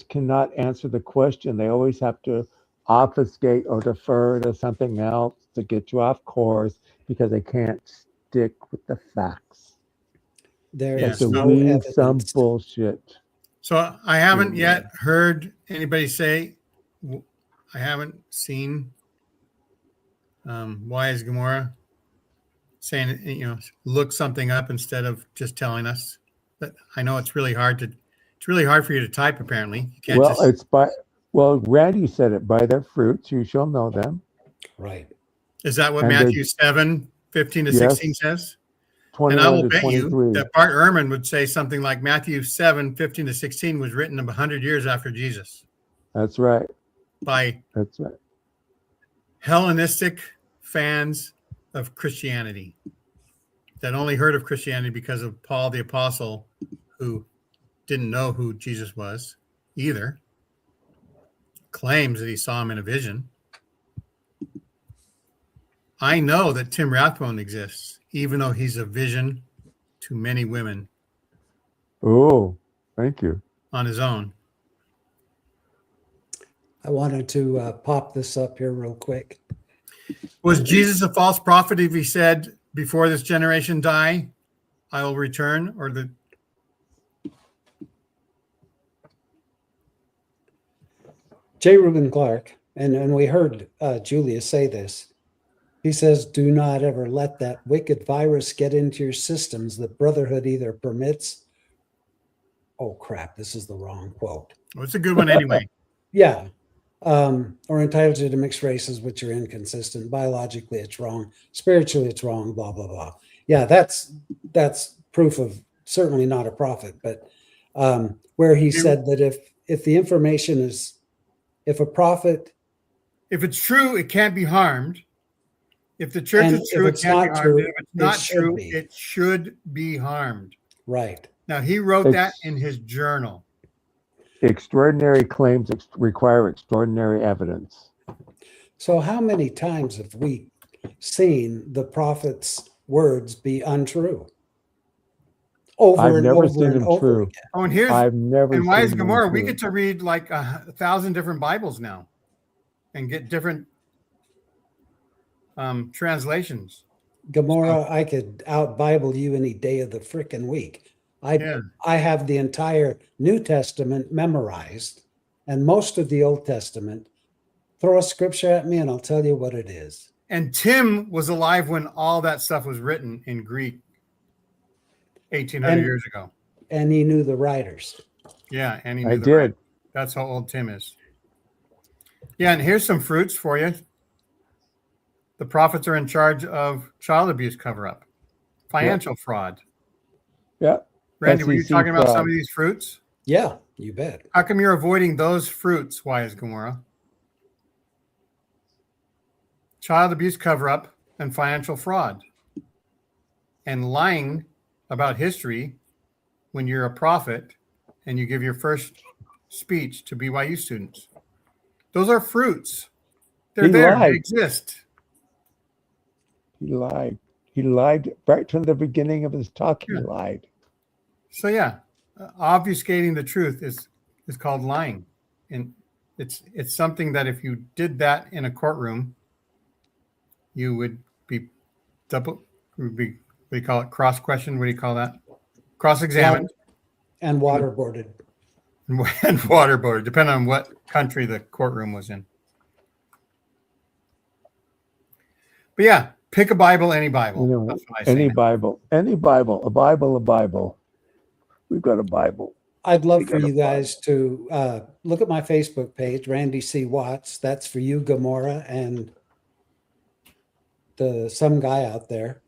cannot answer the question. They always have to obfuscate or defer to something else to get you off course because they can't stick with the facts. There Yeah, is So no read some evidence. bullshit. So I haven't yet heard anybody say, I haven't seen why is Gomorrah saying, look something up instead of just telling us. But I know it's really hard for you to type, apparently. You can't Randy said it, by their fruits you shall know them. Right. Is that what And Matthew 7:15 to Yes. 16 says? And I 21 will to bet you 23. that Bart Ehrman would say something like Matthew 7:15 to 16 was written 100 years after Jesus That's right. by That's right. Hellenistic fans of Christianity that only heard of Christianity because of Paul the Apostle, who didn't know who Jesus was either, claims that he saw him in a vision. I know that Tim Rathbone exists, even though he's a vision to many women Oh, thank you. on his own. I wanted to pop this up here real quick. Was Jesus a false prophet if he said, before this generation die, I will return? Or the J. Reuben Clark, and we heard Julius say this. He says, do not ever let that wicked virus get into your systems that brotherhood either permits. Oh, crap. This is the wrong quote. well, it's a good one anyway. Yeah. Or entitled to mixed races, which are inconsistent. Biologically, it's wrong. Spiritually, it's wrong, blah, blah, blah. Yeah, that's proof of certainly not a prophet, but where he said that if the information is, if a prophet, If it's true, it can't be harmed. If the church And is true, if it it's can't be not harmed. true, If it's it not should true, be. it should be harmed. right. Now, he wrote that Ex- in his journal. Extraordinary claims require extraordinary evidence. So how many times have we seen the prophet's words be untrue? Over I've and never over seen and them over true. again. Oh, and here's I've never and why is seen them Gomorrah? We true. get to read like 1,000 different Bibles now and get different translations. Gomorrah, I could out Bible you any day of the frickin' week. Yeah. I have the entire New Testament memorized and most of the Old Testament. Throw a scripture at me and I'll tell you what it is. And Tim was alive when all that stuff was written in Greek 1,800 And- years ago. And he knew the writers. Yeah, and he I knew the did. right. That's how old Tim is. Yeah, and here's some fruits for you. The prophets are in charge of child abuse cover-up, financial fraud. Yeah. Randy, were you SEC talking about some fraud. of these fruits? Yeah, you bet. How come you're avoiding those fruits? Why is Gomorrah? Child abuse cover-up and financial fraud. And lying about history when you're a prophet and you give your first speech to BYU students. Those are fruits. They're He there. They lied. exist. He lied. He lied right from the beginning of his talk. He Yeah. lied. So yeah, obfuscating the truth is called lying, and it's something that if you did that in a courtroom, you would be what do you call it? Cross question? What do you call that? Cross examined And waterboarded. and waterboarded, depending on what country the courtroom was in. But yeah, pick a Bible, any Bible. You know, That's what I say any now. Bible, a Bible. We've got a Bible. I'd love We for got a you guys to look at my Facebook page, Randy C. Watts. That's for you, Gomorrah, and some guy out there.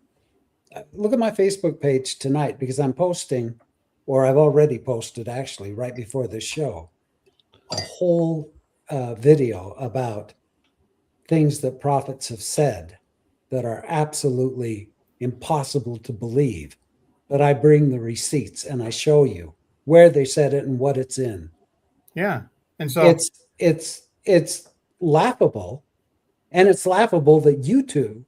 Look at my Facebook page tonight because I'm posting or I've already posted actually right before this show, a whole video about things that prophets have said that are absolutely impossible to believe. But I bring the receipts and I show you where they said it and what it's in. Yeah. And so It's laughable, and it's laughable that you two,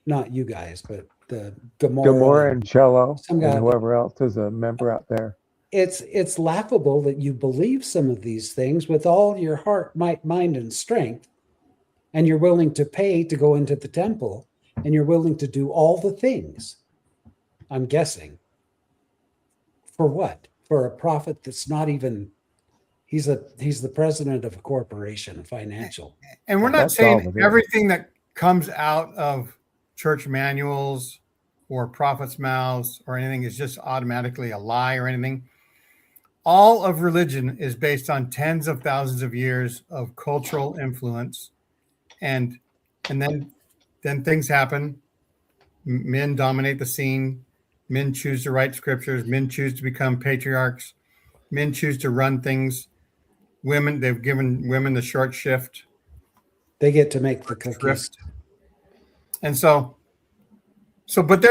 not you guys, but the Gamora and Cello some and guy- whoever else is a member out there. it's laughable that you believe some of these things with all your heart, might, mind, and strength, and you're willing to pay to go into the temple, and you're willing to do all the things. I'm guessing. For what? For a prophet that's not even. He's the president of a corporation, financial. and we're not That's all saying it is. everything that comes out of church manuals or prophets' mouths or anything is just automatically a lie or anything. All of religion is based on tens of thousands of years of cultural influence, and then things happen. Men dominate the scene. Men choose to write scriptures. Men choose to become patriarchs. Men choose to run things. They've given women the short shift. They get to make the cookies. Shrift. And but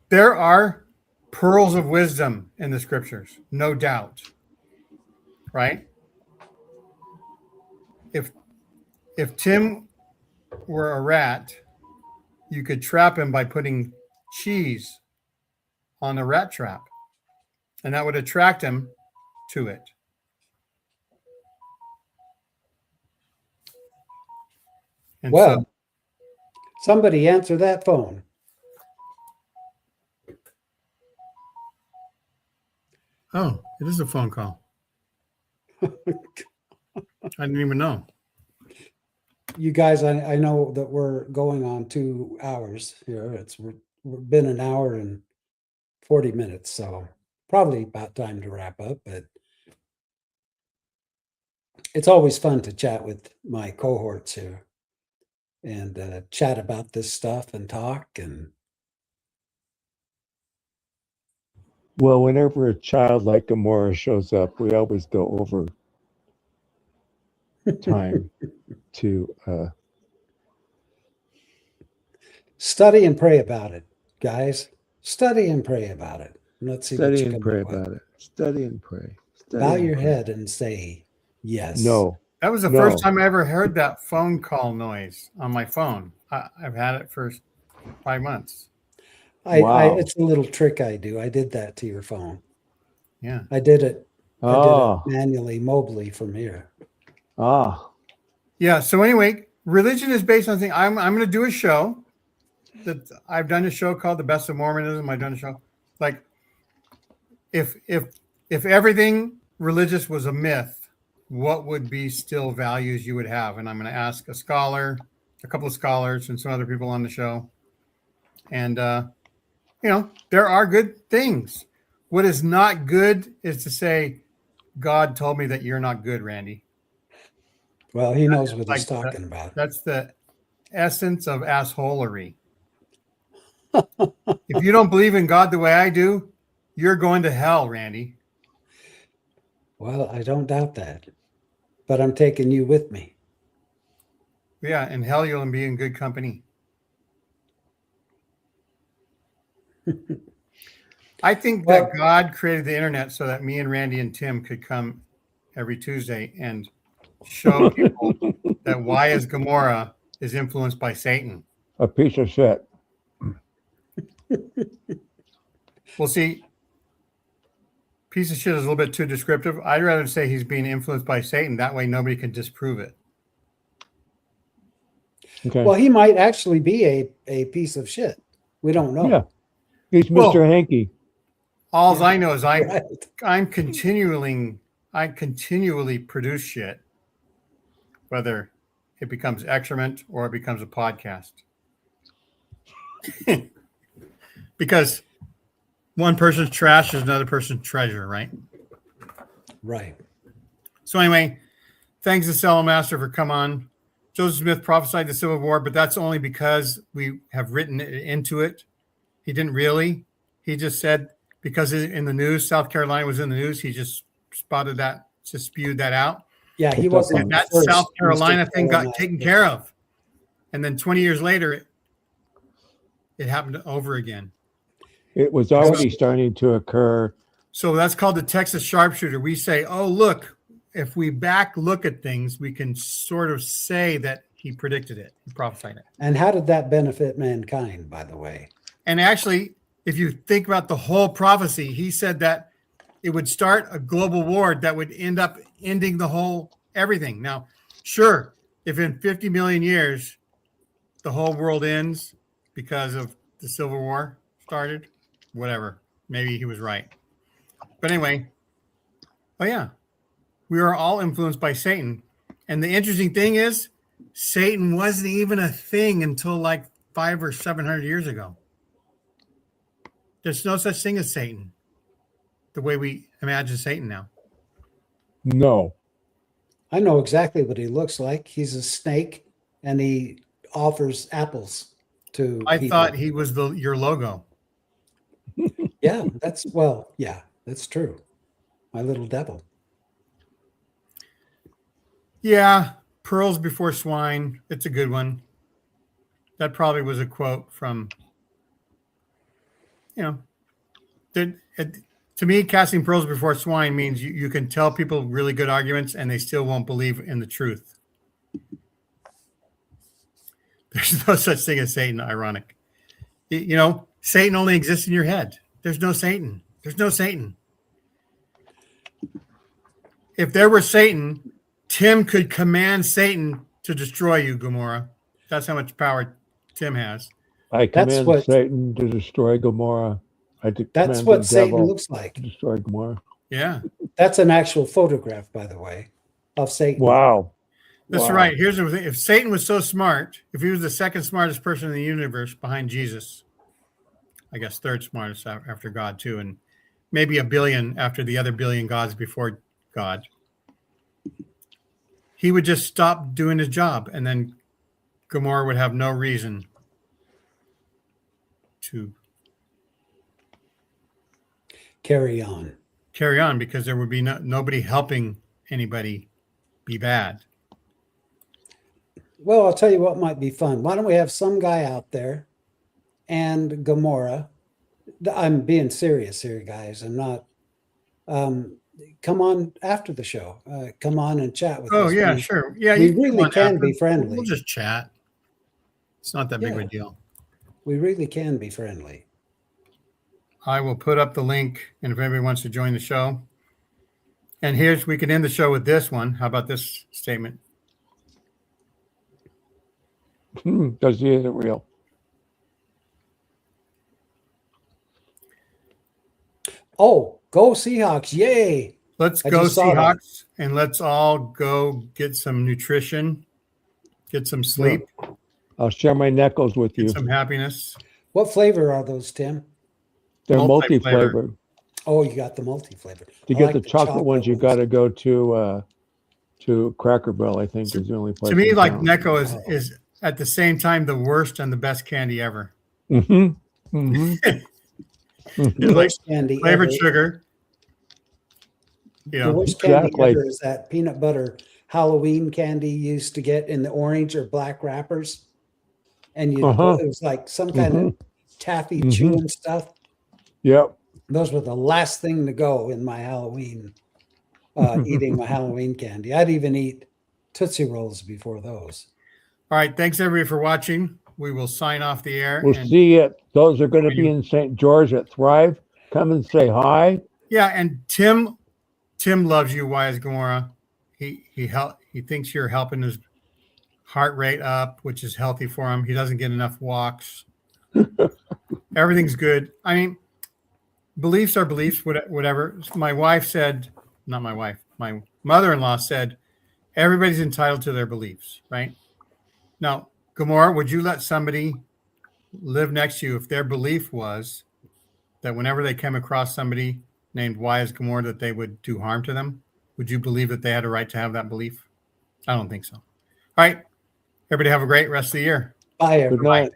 there are pearls of wisdom in the scriptures, no doubt. Right? If Tim were a rat, you could trap him by putting cheese on a rat trap, and that would attract him to it. And Well, somebody answer that phone. it is a phone call. I didn't even know. You guys, I know that we're going on 2 hours here. We've been an hour and 40 minutes, so probably about time to wrap up. But it's always fun to chat with my cohorts here and chat about this stuff and talk. And Well, whenever a child like Gamora shows up, we always go over time to study and pray about it, guys. Study and pray about it. Let's see what study you and come pray up with. about it. Study and pray. Study Bow and your pray. head and say yes. No. That was the No. first time I ever heard that phone call noise on my phone. I've had it for 5 months. Wow. It's a little trick I do. I did that to your phone. Yeah. I did it Oh. manually, mobily from here. Ah. Yeah. So anyway, religion is based on things. I'm going to do a show that I've done a show called The Best of Mormonism. I've done a show like if everything religious was a myth, what would be still values you would have? And I'm going to ask a couple of scholars, and some other people on the show. And there are good things. What is not good is to say, God told me that you're not good, Randy. Well, he knows what like he's talking about. That's the essence of assholery. If you don't believe in God the way I do, you're going to hell, Randy. Well, I don't doubt that, but I'm taking you with me. Yeah, in hell you'll be in good company. I think that God created the internet so that me and Randy and Tim could come every Tuesday and show people that why is Gamora is influenced by Satan. A piece of shit. Well, see, piece of shit is a little bit too descriptive. I'd rather say he's being influenced by Satan. That way nobody can disprove it. Okay. Well, he might actually be a piece of shit. We don't know. Yeah. He's Mr. Well, Hanky. All I know is Right. I continually produce shit, whether it becomes excrement or it becomes a podcast. Because one person's trash is another person's treasure, right? Right. So anyway, thanks to Master for coming on. Joseph Smith prophesied the Civil War, but that's only because we have written it into it. He didn't really. He just said because in the news, South Carolina was in the news. He just spotted that, just spewed that out. Yeah, he Picked up wasn't on the That first South Carolina Mr. thing got Carolina. taken care of. And then 20 years later, it happened over again. It was already starting to occur. So that's called the Texas sharpshooter. We say, oh, look, if we look at things, we can sort of say that he predicted it, he prophesied it. And how did that benefit mankind, by the way? And actually, if you think about the whole prophecy, he said that it would start a global war that would end up ending the whole everything. Now, sure, if in 50 million years the whole world ends because of the Civil War started, whatever, maybe he was right. But anyway, oh yeah, we are all influenced by Satan. And the interesting thing is, Satan wasn't even a thing until like 500 or 700 years ago. There's no such thing as Satan, the way we imagine Satan now. No. I know exactly what he looks like. He's a snake, and he offers apples to I people. thought he was your logo. Yeah, that's true. My little devil. Yeah, pearls before swine. It's a good one. That probably was a quote from, to me, casting pearls before swine means you can tell people really good arguments and they still won't believe in the truth. There's no such thing as Satan, ironic. Satan only exists in your head. There's no Satan. There's no Satan. If there were Satan, Tim could command Satan to destroy you, Gomorrah. That's how much power Tim has. I command Satan to destroy Gomorrah. That's what Satan looks like. To destroy Gomorrah. Yeah. That's an actual photograph, by the way, of Satan. Wow. That's right. Here's the thing. If Satan was so smart, if he was the second smartest person in the universe behind Jesus, I guess third smartest after God too, and maybe a billion after the other billion gods before God, he would just stop doing his job, and then Gomorrah would have no reason to carry on because there would be nobody helping anybody be bad. Well, I'll tell you what might be fun. Why don't we have some guy out there and Gomorrah? I'm being serious here, guys. I'm not. Come on after the show. Come on and chat with us. Oh, yeah, sure. Yeah, we really can be friendly. We'll just chat. It's not that big of a deal. We really can be friendly. I will put up the link, and if anybody wants to join the show. And we can end the show with this one. How about this statement? Because he isn't real. Oh, go Seahawks. Yay. Let's go Seahawks, and let's all go get some nutrition, get some sleep. Sure. I'll share my knuckles with you. Get some happiness. What flavor are those, Tim? They're multi-flavored. Oh, you got the multi-flavored. To get the chocolate ones, you got to go to Cracker Barrel, I think, is the only place. To me, like Necco is at the same time the worst and the best candy ever. Mm-hmm. Mm-hmm. The worst candy flavored ever. Sugar. The worst candy ever is that peanut butter Halloween candy you used to get in the orange or black wrappers. And it was like some kind of taffy chewing stuff. Yep. Those were the last thing to go in my Halloween, eating my Halloween candy. I'd even eat Tootsie Rolls before those. All right. Thanks, everybody, for watching. We will sign off the air. We'll see it. Those are going to be in St. George at Thrive. Come and say hi. Yeah, and Tim loves you, Wise Gomorrah. He thinks you're helping his heart rate up, which is healthy for him. He doesn't get enough walks. Everything's good. I mean, beliefs are beliefs, whatever. My wife said, not my wife, my mother-in-law said, everybody's entitled to their beliefs, right? Now, Gomorrah, would you let somebody live next to you if their belief was that whenever they came across somebody named Wise Gomorrah that they would do harm to them? Would you believe that they had a right to have that belief? I don't think so. All right. Everybody have a great rest of the year. Bye, everybody. Good night.